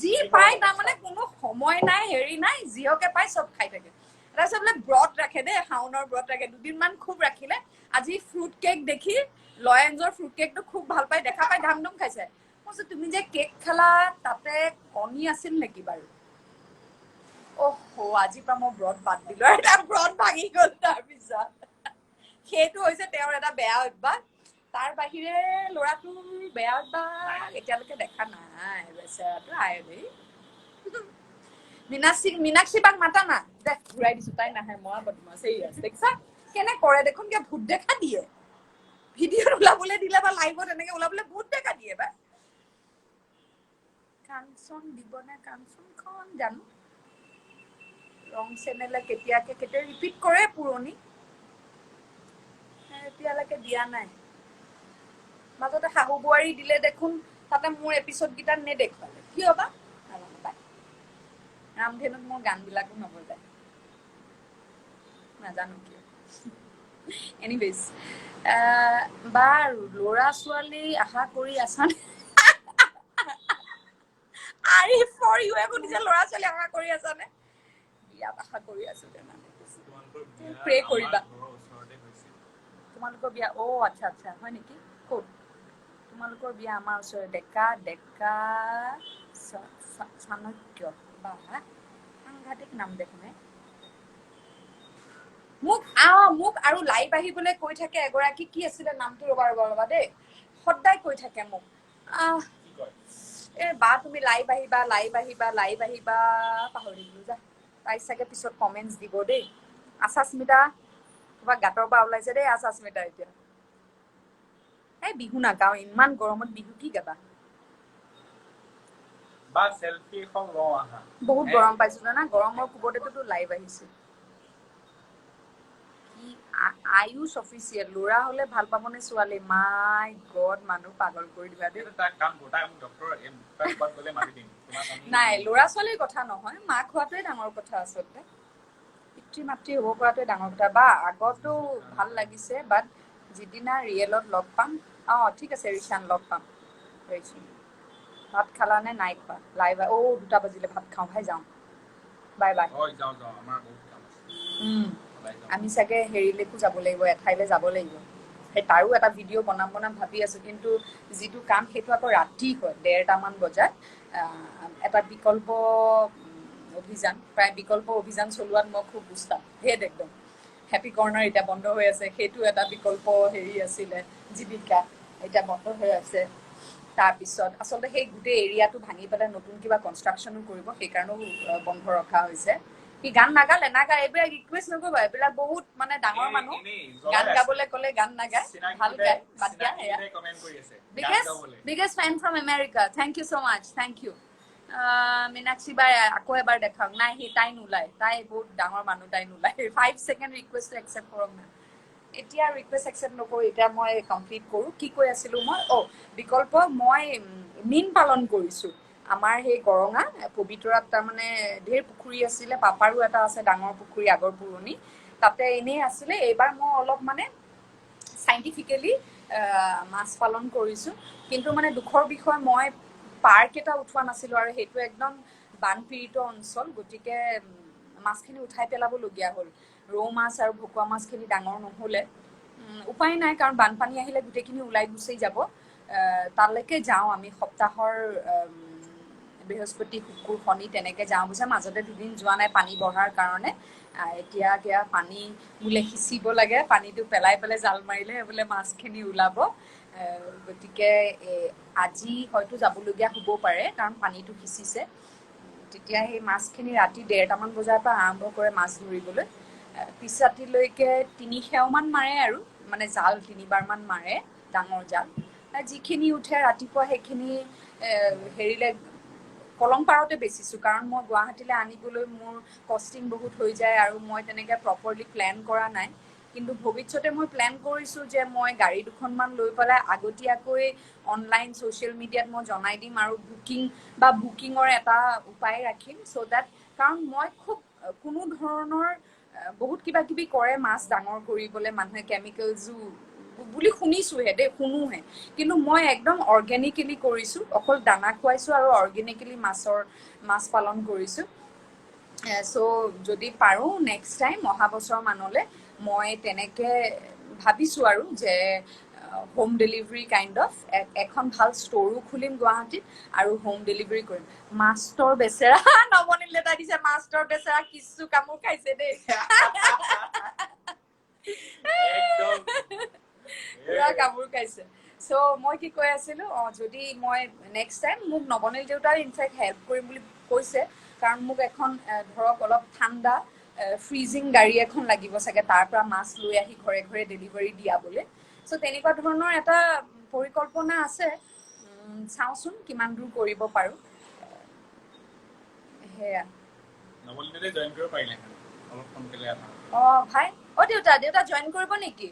যি পাই তাৰমানে কোনো সময় নাই, হেৰি নাই, যিহকে পাই চব খাই থাকে। তাৰপিছত বোলে ব্ৰত ৰাখে দেই, শাওনৰ ব্ৰত ৰাখে। 2 দিনমান খুব ৰাখিলে। আজি ফ্ৰুট কেক দেখি, লয়েঞ্জৰ ফ্ৰুট কেকটো খুব ভাল পাই, দেখা পাই ধাম ধুম খাইছে। মই কৈছো তুমি যে কেক খালা, তাতে কণী আছিল নেকি বাৰু? আজিৰ পৰা মই ব্ৰত বাদ দিলো, এটা ব্ৰত ভাঙি গ'ল। তাৰপিছত সেইটো হৈছে তেওঁৰ এটা বেয়া অভ্যাস। তাৰ বাহিৰে ল'ৰাটোৰ বেয়া অভ্যাস এতিয়ালৈকে দেখা নাই। বেচেৰাটো আই দেই। মীনাক্ষী বাক মাতা না, দে ঘূৰাই দিছো, তাই নাহে। মৰা বদমাছ দেখিছা কেনে কৰে দেখোন, কিয় ভূত দেখা দিয়ে। ভিডিঅ'ত ওলাবলৈ দিলে বা লাইভত এনেকে ওলাবলৈ ভূত দেখা দিয়ে বা। কাঞ্চন দিবনে? কাঞ্চনখন জানো ৰং চেনেলে কেতিয়া ৰিপিট কৰে পুৰণি, এতিয়ালৈকে দিয়া নাই। মাজতে শাহু বোৱাৰী দিলে দেখোন, তাতে মোৰ এপিছড কেইটা নেদেখুৱালে, কিয় বা নাজানো পাই। ৰামধেনুত মোৰ গান বিলাকো নবজায়, নাজানো কিয়। এনিৱেজ, বাৰু ল'ৰা ছোৱালী আশা কৰি আছানে? আৰি ফৰ ইউৱে সুধিছে, ল'ৰা ছোৱালী আশা কৰি আছানে? বিয়াত আশা কৰি আছো তেনেহ'লে, প্ৰে কৰিবা। তোমালোকৰ বিয়া? আচ্ছা হয় নেকি? ক'ত? তোমালোকৰ বিয়া আমাৰ ওচৰতে ডেকা ডেকা চাণক্য বা সাংঘাতিক নাম দেখোনে মোক আৰু লাইভ আহিবলৈ কৈ থাকে এগৰাকী কি আছিলে নামটো ৰবা দেই সদায় কৈ থাকে মোক বা তুমি লাইভ আহিবা পাহৰি গলো যা তাই চাগে পিছত কমেন্টছ দিব দেই আশা স্মিতা কিবা গাঁতৰ পৰা ওলাইছে দেই আশা স্মিতা এতিয়া এই বিহু নাগাও ইমান গৰমত বিহু কি গাবা বা সেলফি এখন লওঁ আহা বহুত গৰম পাইছো না গৰমৰ কোবতেতো লাইভ আহিছে কি আয়ুষ অফিচিয়েল ল'ৰা হলে ভাল পাবনে ছোৱালী মাই গড মানুহ পাগল কৰি দিবা দেই তাক কাম গোটাই ডক্টৰ এম গলে মাতি দিম নাই ল'ৰা ছোৱালীৰ কথা নহয় মাক হোৱাটোৱে ডাঙৰ কথা আচলতে পিতৃ মাতৃ হ'ব পৰাটোৱে ডাঙৰ কথা বা আগতো ভাল লাগিছে বাট যিদিনা ৰিয়েলত লগ পাম ঠিক আছে ৰিচান লগ পাম ভাত খালা নে নাই খোৱা লাইভ 2টা বাজিলে ভাত খাওঁ ভাই যাওঁ বাই বাই আমি চাগে হেৰিলৈকো যাব লাগিব এঠাইলৈ যাব লাগিব সেই তাৰো এটা ভিডিঅ' বনাম ভাবি আছো কিন্তু যিটো কাম সেইটো আকৌ ৰাতি হয় 1:30মান বজাত এটা বিকল্প অভিযান প্ৰায় বিকল্প অভিযান চলোৱাত মই খুব উস্তাদ হেড একদম হেপী কৰ্ণাৰ এতিয়া বন্ধ হৈ আছে সেইটো এটা বিকল্প হেৰি আছিলে জীৱিকা এতিয়া বন্ধ হৈ আছে তাৰপিছত আচলতে সেই গোটেই এৰিয়াটো ভাঙি পেলাই নতুন কিবা কনষ্ট্ৰাকশ্যনো কৰিব সেইকাৰণেও বন্ধ ৰখা হৈছে কি গান নাগালে এইবিলাক ৰিকুৱেষ্ট নকৰিবা এইবিলাক বহুত মানে ডাঙৰ মানুহ গান গাবলৈ ক'লে গান নাগায় ভাল গায় বাদ দিয়া এয়া biggest fan from America thank you so' much thank you Meenakshi বাই আকৌ এবাৰ দেখাওক নাই তাই নোলায় তাই বহুত ডাঙৰ মানুহ তাই নোলায় 5 ছেকেণ্ড ৰিকুৱেষ্ট একচেপ্ট কৰক না এতিয়া ৰিকুৱেষ্ট একচেপ্ট নকৰোঁ এতিয়া মই কমপ্লিট কৰোঁ কি কৈ আছিলোঁ মই বিকল্প মই মীন পালন কৰিছোঁ আমাৰ সেই গৰঙা পবিতৰাত তাৰমানে ঢেৰ পুখুৰী আছিলে পাপাৰো এটা আছে ডাঙৰ পুখুৰী আগৰ পুৰণি তাতে এনেই আছিলে এইবাৰ মই অলপ মানে চাইণ্টিফিকেলি মাছ পালন কৰিছোঁ কিন্তু মানে দুখৰ বিষয় মই পাৰ্ক এটা উঠোৱা নাছিলোঁ আৰু সেইটো একদম বানপীড়িত অঞ্চল গতিকে মাছখিনি উঠাই পেলাবলগীয়া হ'ল ৰৌ মাছ আৰু ভকুৱা মাছখিনি ডাঙৰ নহ'লে উপায় নাই কাৰণ বানপানী আহিলে গোটেইখিনি ওলাই গুচি যাব তালৈকে যাওঁ আমি সপ্তাহৰ বৃহস্পতি শুকুৰ শনি তেনেকৈ যাওঁ বুজিছা মাজতে দুদিন যোৱা নাই পানী বঢ়াৰ কাৰণে এতিয়া পানী বোলে সিঁচিব লাগে পানীটো পেলাই জাল মাৰিলে বোলে মাছখিনি ওলাব গতিকে আজি হয়তো যাবলগীয়া হ'ব পাৰে কাৰণ পানীটো সিঁচিছে তেতিয়া সেই মাছখিনি ৰাতি 1:30মান বজাৰ পৰা আৰম্ভ কৰে মাছ ধৰিবলৈ পিছ ৰাতিলৈকে 3 খেওমান মাৰে আৰু মানে জাল 3বাৰমান মাৰে ডাঙৰ জাল যিখিনি উঠে ৰাতিপুৱা সেইখিনি হেৰিলে কলংপাৰতে বেচিছোঁ কাৰণ মই গুৱাহাটীলৈ আনিবলৈ মোৰ কষ্টিং বহুত হৈ যায় আৰু মই তেনেকৈ প্ৰপাৰলি প্লেন কৰা নাই কিন্তু ভৱিষ্যতে মই প্লেন কৰিছোঁ যে মই গাড়ী দুখনমান লৈ পেলাই আগতীয়াকৈ অনলাইন ছ'চিয়েল মিডিয়াত মই জনাই দিম আৰু বুকিঙৰ এটা উপায় ৰাখিম চ' ডেট কাৰণ মই খুব কোনো ধৰণৰ বহুত কিবা কিবি কৰে মাছ ডাঙৰ কৰিবলৈ মানুহে কেমিকেলছো বুলি শুনিছোঁহে দেই শুনোহে কিন্তু মই একদম অৰ্গেনিকেলি কৰিছোঁ অকল দানা খুৱাইছোঁ আৰু অৰ্গেনিকেলি মাছ পালন কৰিছোঁ চ' যদি পাৰোঁ নেক্সট টাইম অহা বছৰ মানলৈ মই তেনেকৈ ভাবিছোঁ আৰু যে হোম ডেলিভাৰী কাইণ্ড অফ এখন ভাল ষ্ট'ৰো খুলিম গুৱাহাটীত আৰু হোম ডেলিভাৰী কৰিম মাষ্টৰ বেচেৰা নৱনীল এটা দিছে মাষ্টৰ বেচেৰা কিছু কামোৰ খাইছে দেই পুৰা কামোৰ খাইছে চ' মই কি কৈ আছিলোঁ যদি মই নেক্সট টাইম মোক নৱনীল দেউতাই ইনফেক্ট হেল্প কৰিম বুলি কৈছে কাৰণ মোক এখন ধৰক অলপ ঠাণ্ডা ফ্ৰিজিং গাড়ী এখন লাগিব চাগে তাৰ পৰা মাছ লৈ আহি ঘৰে ঘৰে ডেলিভাৰী দিয়াবলৈ চ' তেনেকুৱা ধৰণৰ এটা পৰিকল্পনা আছে চাওঁচোন কিমান দূৰ কৰিব পাৰোঁ সেয়া ভাই দেউতা জইন কৰিব নেকি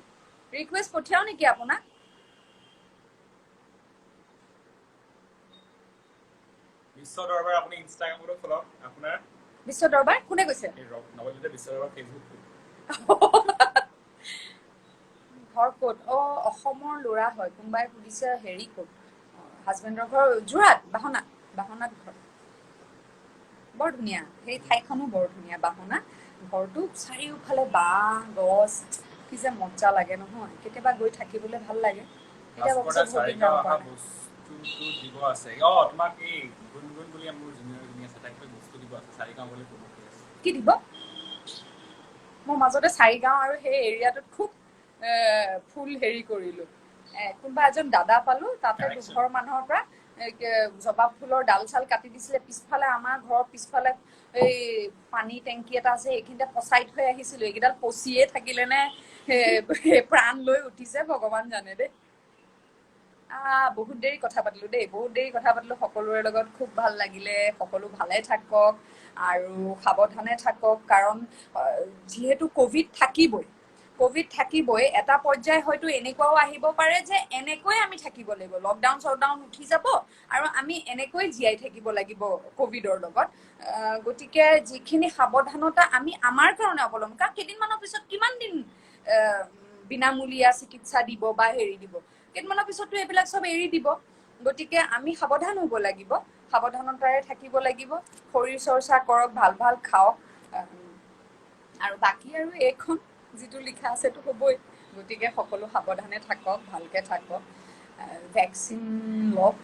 ৰিকুৱেষ্ট পঠিয়াও নেকি আপোনাক বিশ্ব দৰবাৰ আপুনি ইনষ্টাগ্ৰামতো খোলক আপোনাৰ বিশ্ব দৰবাৰ কোনে কৈছে নৱনীতে বিশ্ব দৰবাৰ ফেচবুক ঘৰ ক'ত অসমৰ ল'ৰা হয় কোনোবাই সুধিছে হেৰি ক'ত হাজবেণ্ডৰ ঘৰ যোৰহাট বাহনাত ঘৰ বৰ ধুনীয়া সেই ঠাইখনো বৰ ধুনীয়া বাহনা ঘৰটো চাৰিওফালে বাঁহ গছ কি যে মজা লাগে নহয় কেতিয়াবা গৈ থাকিবলৈ ভাল লাগে এতিয়া ভাবিছো বহুত দিন যাব পৰা নাই। বস্তুটো দিব আছে তোমাক এই গুণগুণ বুলি মোৰ জুনিয়ৰ এজনী আছে তাইক বস্তু দিব আছে চাৰিগাঁও বুলি ক'ব কি দিব মই মাজতে চাৰিগাঁও আৰু সেই এৰিয়াটোত খুব ফুল হেৰি কৰিলো কোনোবা এজন দাদা পালো তাতে দুঘৰ মানুহৰ পৰা জবাব ফুলৰ ডাল চাল কাটি দিছিলে পিছফালে আমাৰ ঘৰৰ পিছফালে এই পানী টেংকি এটা আছে এইখিনিতে পচাই থৈ আহিছিলো এইকেইডাল পচিয়ে থাকিলে নে প্ৰাণ লৈ উঠিছে ভগৱান জানে দেই বহুত দেৰি কথা পাতিলো দেই বহুত দেৰি কথা পাতিলো সকলোৰে লগত খুব ভাল লাগিলে সকলো ভালে থাকক আৰু সাৱধানে থাকক কাৰণ যিহেতু কোভিড থাকিবই এটা পৰ্যায় হয়তো এনেকুৱাও আহিব পাৰে যে এনেকৈ আমি থাকিব লাগিব লকডাউন চকডাউন উঠি যাব আৰু আমি এনেকৈ জীয়াই থাকিব লাগিব কোভিডৰ লগত গতিকে যিখিনি সাৱধানতা আমি আমাৰ কাৰণে অৱলম্বন কাৰণ কেইদিনমানৰ পিছত কিমান দিন বিনামূলীয়া চিকিৎসা দিব বা হেৰি দিব কেইদিনমানৰ পিছততো এইবিলাক চব এৰি দিব গতিকে আমি সাৱধান হ'ব লাগিব সাৱধানতাৰে থাকিব লাগিব শৰীৰ চৰ্চা কৰক ভাল ভাল খাওক আৰু বাকী আৰু এইখন যিটো লিখা আছেতো হ'বই গতিকে সকলো সাৱধানে থাকক ভালকে থাকক ভেকচিন লওক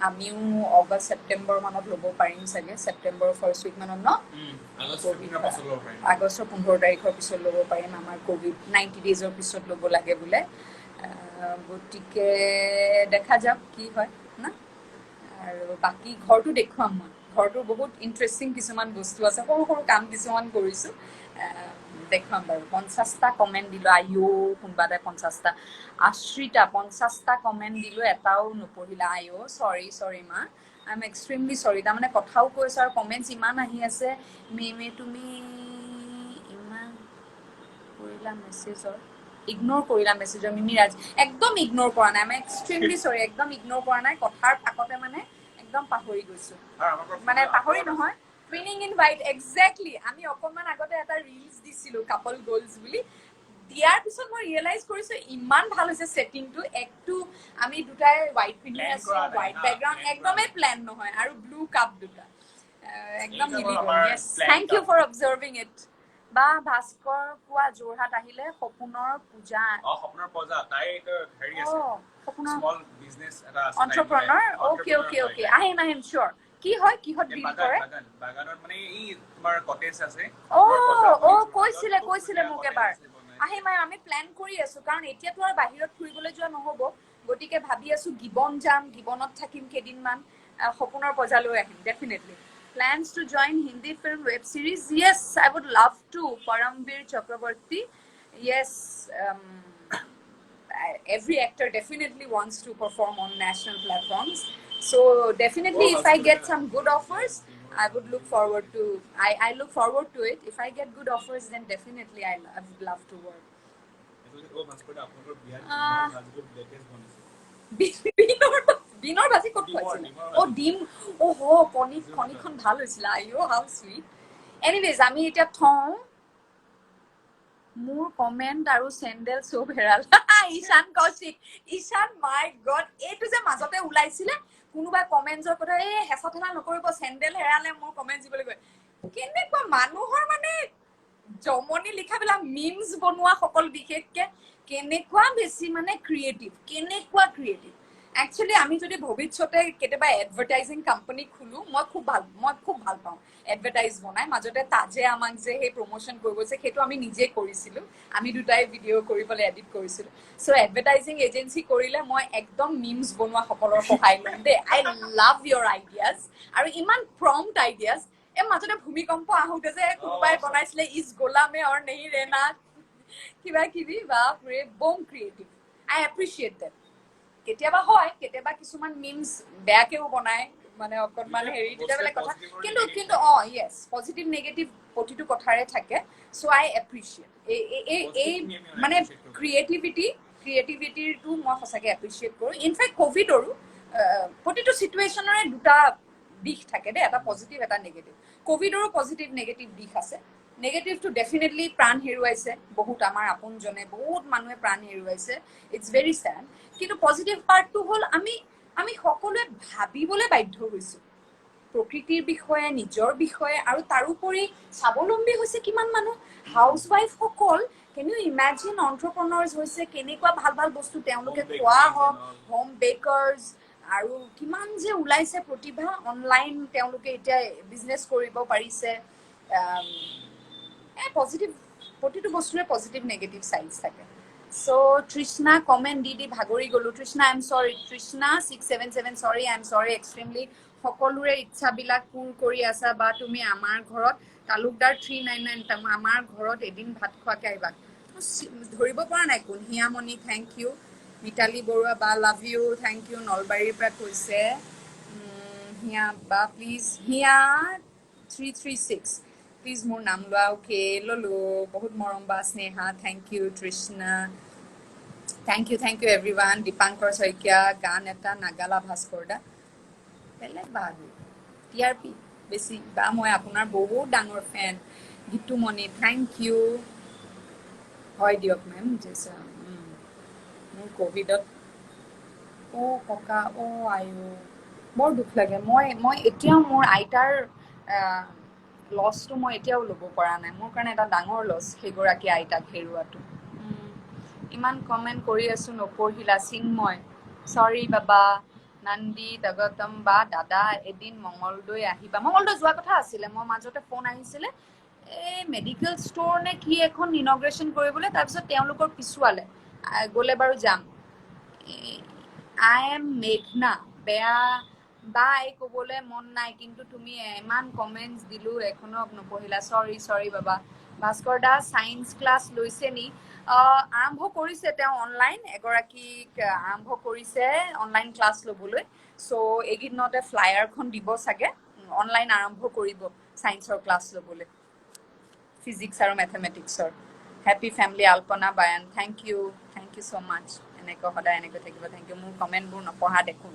আমিও অগষ্ট ছেপ্টেম্বৰ মানত ল'ব পাৰিম চাগে ছেপ্টেম্বৰৰ ফাৰ্ষ্ট উইক মানত ন আগষ্টৰ 15 তাৰিখৰ পিছত ল'ব পাৰিম আমাৰ কোভিড 90 ডেজৰ পিছত ল'ব লাগে বোলে গতিকে দেখা যাওক কি হয় না আৰু বাকী ঘৰটো দেখুৱাম মই ঘৰটোৰ বহুত ইণ্টাৰেষ্টিং কিছুমান বস্তু আছে সৰু সৰু কাম কিছুমান কৰিছোঁ দেখুৱাম বাৰু 50টা কমেণ্ট দিলোঁ কোনোবা এটাই 50টা আশ্ৰিতা 50টা কমেণ্ট দিলোঁ এটাও নপঢ়িলা চৰি মা আই এম এক্সট্ৰিমলি চৰি তাৰমানে কথাও কৈছোঁ আৰু কমেণ্টছ ইমান আহি আছে মেমে তুমি ইমান কৰিলা মেছেজৰ ইগনোৰ কৰিলা মেছেজৰ মিমিৰাজ একদম ইগনোৰ কৰা নাই মই এক্সট্ৰিমলি চৰি একদম ইগনোৰ কৰা নাই কথাৰ ফাকতে মানে একদম পাহৰি গৈছো মানে পাহৰি নহয় টুইনিং ইন হোৱাইট এক্সেক্টলি আমি অকণমান আগতে এটা ৰিলছ দিছিলোঁ কাপল গ'লছ বুলি দিয়াৰ পিছত মই ৰিয়েলাইজ কৰিছো ইমান ভাল হৈছে ছেটিংটো একটো আমি দুটাই হোৱাইট পিন্ধি আছো হোৱাইট বেকগ্ৰাউণ্ড একদমেই প্লেন নহয় আৰু ব্লু কাপ দুটা একদম মিলি গ'ল য়েছ থেংক ইউ ফৰ অবজাৰ্ভিং ইট বা ভাস্কৰ কোৱা যোৰহাট আহিলে সপোনৰ পূজা তাই হেৰি আছে স্মল বিজনেছ এটা আছে এণ্টাৰপ্ৰেনাৰ ওকে আহিম চিয়ৰ কি হয় কিহত ডিল কৰে বাগানত মানে এই তোমাৰ কটেজ আছে কৈছিলে মোক এবাৰ আহিম আমি প্লেন কৰি আছো কাৰণ এতিয়াতো আৰু বাহিৰত ফুৰিবলৈ যোৱা নহ'ব গতিকে ভাবি আছো গিবন যাম গিবনত থাকিম কেইদিনমান সপোনৰ পূজালৈ আহিম definitely plans to join Hindi film web series yes I would love to Paramveer Chakraborty yes every actor definitely wants to perform on national platforms so definitely if I get some good offers I would look forward to I look forward to it if I get good offers then definitely I would love to work দিনৰ বাজি ক'ত খুৱাইছিলে ডিম কণীখন ভাল হৈছিলে হাউ চুইট এনিৱেজ আমি এতিয়া থওঁ মোৰ কমেণ্ট আৰু চেণ্ডেল চব হেৰাল ঈশান কৌশিক ঈশান মাই গড এইটো যে মাজতে ওলাইছিলে কোনোবাই কমেণ্টছৰ কথা হেঁচা ঠেলা নকৰিব চেণ্ডেল হেৰালে মোৰ কমেণ্ট দিবলৈ গৈ কেনেকুৱা মানুহৰ মানে জমনি লিখাবিলাক মিমছ বনোৱা সকল বিশেষকে কেনেকুৱা বেছি মানে ক্ৰিয়েটিভ একচুৱেলি আমি যদি ভৱিষ্যতে কেতিয়াবা এডভাৰটাইজিং কোম্পানী খোলো মই খুব ভাল পাওঁ এডভাৰটাইজ বনাই মাজতে তাজে আমাক যে সেই প্ৰমোশ্যন কৰিব গৈছে সেইটো আমি নিজে কৰিছিলোঁ আমি দুটাই ভিডিঅ' কৰিবলৈ এডিট কৰিছিলোঁ চ' এডভাৰটাইজিং এজেঞ্চি কৰিলে মই একদম মিমছ বনোৱা সকলৰ সহায় ল'ম দেই আই লাভ ইয়ৰ আইডিয়াজ আৰু ইমান প্ৰম্পট আইডিয়াজ মাজতে ভূমিকম্প আহোঁতে যে কোনোবাই বনাইছিলে ইজ গোলামে অৰ নেহি ৰেনা কিবা কিবি বাপৰে বম ক্ৰিয়েটিভ আই এপ্ৰিচিয়েট দেট কেতিয়াবা কিছুমান মিমছ বেয়াকেও বনায় মানে অকণমান হেৰি তেতিয়া বেলেগ কথা কিন্তু য়েছ পজিটিভ নেগেটিভ প্ৰতিটো কথাৰে থাকে চ' আই এপ্ৰিচিয়েট এই মানে ক্ৰিয়েটিভিটিটো মই সঁচাকৈ এপ্ৰিচিয়েট কৰোঁ ইনফেক্ট ক'ভিডৰো প্ৰতিটো চিটুৱেশ্যনৰে দুটা দিশ থাকে দেই এটা পজিটিভ এটা নেগেটিভ ক'ভিডৰো পজিটিভ নেগেটিভ দিশ আছে নেগেটিভটো ডেফিনেটলি প্ৰাণ হেৰুৱাইছে বহুত আমাৰ আপোনজনে বহুত মানুহে প্ৰাণ হেৰুৱাইছে ইটছ ভেৰি ছেড কিন্তু পজিটিভ পাৰ্টটো হ'ল আমি সকলোৱে ভাবিবলৈ বাধ্য হৈছোঁ প্ৰকৃতিৰ বিষয়ে নিজৰ বিষয়ে আৰু তাৰোপৰি স্বাৱলম্বী হৈছে কিমান মানুহ হাউচৱাইফসকল Can you imagine entrepreneurs হৈছে কেনেকুৱা ভাল ভাল বস্তু তেওঁলোকে Home খোৱা bakeries হওক and all. হোম বেকাৰ্ছ আৰু কিমান যে ওলাইছে প্ৰতিভা অনলাইন তেওঁলোকে এতিয়া বিজনেছ কৰিব পাৰিছে পজিটিভ প্ৰতিটো বস্তুৰে পজিটিভ নেগেটিভ চাইডছ থাকে চ' তৃষ্ণা কমেণ্ট দি ভাগৰি গ'লোঁ তৃষ্ণা আই এম চৰি তৃষ্ণা 677 চৰি আই এম চৰি এক্সট্ৰিমলি সকলোৰে ইচ্ছাবিলাক পূৰ কৰি আছা বা তুমি আমাৰ ঘৰত তালুকদাৰ 399 আমাৰ ঘৰত এদিন ভাত খোৱাকৈ আহিবা ধৰিব পৰা নাই কোন হিয়ামণি থেংক ইউ মিতালী বৰুৱা বা লাভ ইউ থেংক ইউ নলবাৰীৰ পৰা কৈছে হিয়া বা প্লিজ হিয়া 336 প্লিজ মোৰ নাম লোৱা অ'কে ল'লো বহুত মৰম বা Sneha thank you Trishna thank you everyone Dipankar Saikia গান এটা নাগালা ভাস্কৰ দা বেলেগ বাহাদুৰ TRP বেছি বা মই আপোনাৰ বহুত ডাঙৰ ফেন গীতুমণি থেংক ইউ হয় দিয়ক মেম মোৰ ক'ভিডত ককা আয়ো বৰ দুখ লাগে মই এতিয়াও মোৰ আইতাৰ লছটো মই এতিয়াও ল'ব পৰা নাই মোৰ কাৰণে এটা ডাঙৰ লছ সেইগৰাকী আইতাক হেৰুৱাটো ইমান কমেণ্ট কৰি আছো নপঢ়িলা চিন্ময় চৰি বাবা নন্দী দগতম বা দাদা এদিন মঙলদৈ আহিবা মঙলদৈ যোৱা কথা আছিলে মই মাজতে ফোন আহিছিলে এই মেডিকেল ষ্ট'ৰ নে কি এখন ইনগ্ৰেশ্যন কৰিবলৈ তাৰপিছত তেওঁলোকৰ পিছুৱালে গ'লে বাৰু যাম আই এম মেঘনা বেয়া বাই ক'বলৈ মন নাই কিন্তু তুমি ইমান কমেণ্টছ দিলোঁ এখনো নপঢ়িলা চৰি বাবা ভাস্কৰ দা ছায়েন্স ক্লাছ লৈছে নি আৰম্ভ কৰিছে তেওঁ অনলাইন এগৰাকীক আৰম্ভ কৰিছে অনলাইন ক্লাছ ল'বলৈ চ' এইকেইদিনতে ফ্লায়াৰখন দিব চাগে অনলাইন আৰম্ভ কৰিব ছায়েন্সৰ ক্লাছ ল'বলৈ ফিজিক্স আৰু মেথমেটিক্সৰ happy family Alpana Bayan thank you so' much এনেকৈ সদায় এনেকৈ থাকিব থেংক ইউ মোৰ কমেণ্টবোৰ নপঢ়া দেখোন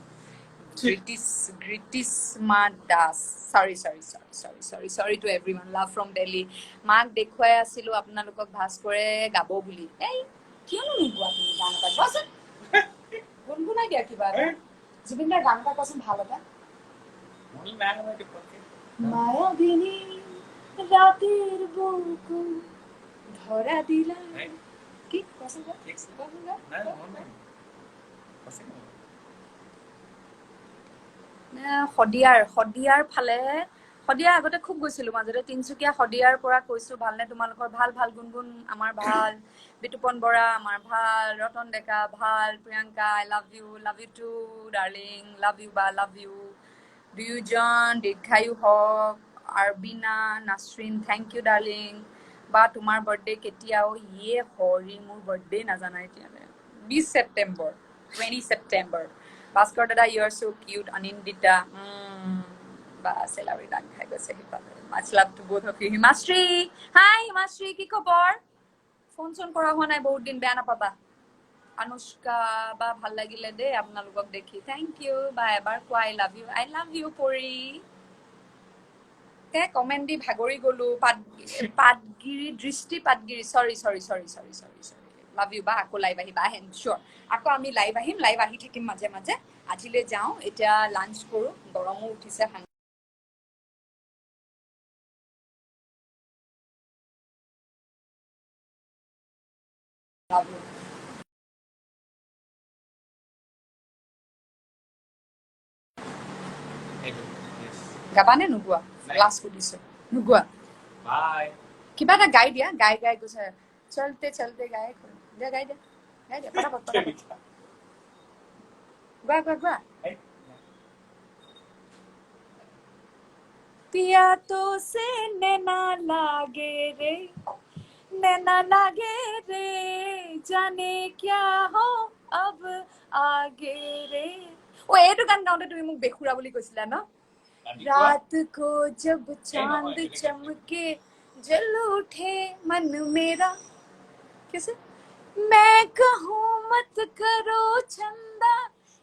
Gritishma Das sorry to everyone love from Delhi মাক দেখুৱাই আছিলোঁ আপোনালোকক ভাস্কৰে গাব বুলি এই কিয়নো নোগোৱা তুমি গান এটা কোৱাচোন গুণগুণাই দিয়া কিবা এটা জুবিন দাৰ গান এটা কোৱাচোন ভাল এটা মায়াবিনী ৰাতেৰ বুকু ধৰা দিলা কি কোৱাচোন শদিয়াৰ ফালে শদিয়া আগতে খুব গৈছিলো মাজতে তিনচুকীয়া শদিয়াৰ পৰা কৈছো ভালনে তোমালোকৰ ভাল গুণগুণ আমাৰ ভাল বিতুপন বৰা আমাৰ ভাল ৰতন ডেকা ভাল Priyanka I love you too darling love you বা লাভ ইউ দুয়োজন দীৰ্ঘায়ু হওক Arbina Nasrin thank you darling বা তোমাৰ বাৰ্থডে কেতিয়াও ইয়ে হৰি মোৰ বাৰ্থডে নাজানা এতিয়ালৈ 20 ছেপ্টেম্বৰ ভাস্কৰ দাদা you are so cute Anindita বা চেলাউৰি গান খাই গৈছে সিফালে much love to both of you Himashree hi Himashree কি খবৰ ফোন চোন কৰা হোৱা নাই বহুত দিন বেয়া নাপাবা অনুষ্কা বা ভাল লাগিলে দেই আপোনালোকক দেখি থেংক ইউ বা এবাৰ কোৱা আই লাভ ইউ পৰি কমেণ্ট দি ভাগৰি গ'লো পাটগিৰি দৃষ্টি পাটগিৰি চৰি লাভ ইউ বা আকৌ লাইভ আহিবা আহেন চিয়'ৰ আকৌ আমি লাইভ আহিম লাইভ আহি থাকিম মাজে মাজে আজিলৈ যাওঁ এতিয়া লাঞ্চ কৰোঁ গৰমো উঠিছে লাভ ইউ গাবানে নোগোৱা লাষ্ট সুধিছো নোগোৱা কিবা এটা গাই দিয়া গাই গৈছে চলতে গাই দিয়া পটাপট গোৱা पिया तो से नैना लागे रे जाने क्या हो अब आगे रे এইটো গান গাওঁতে তুমি মোক বেখুৰা বুলি কৈছিলা ন रात को जब चांद चमके जल उठे मन मेरा कैसे मैं कहूँ मत करो चंदा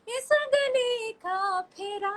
इस गली का फेरा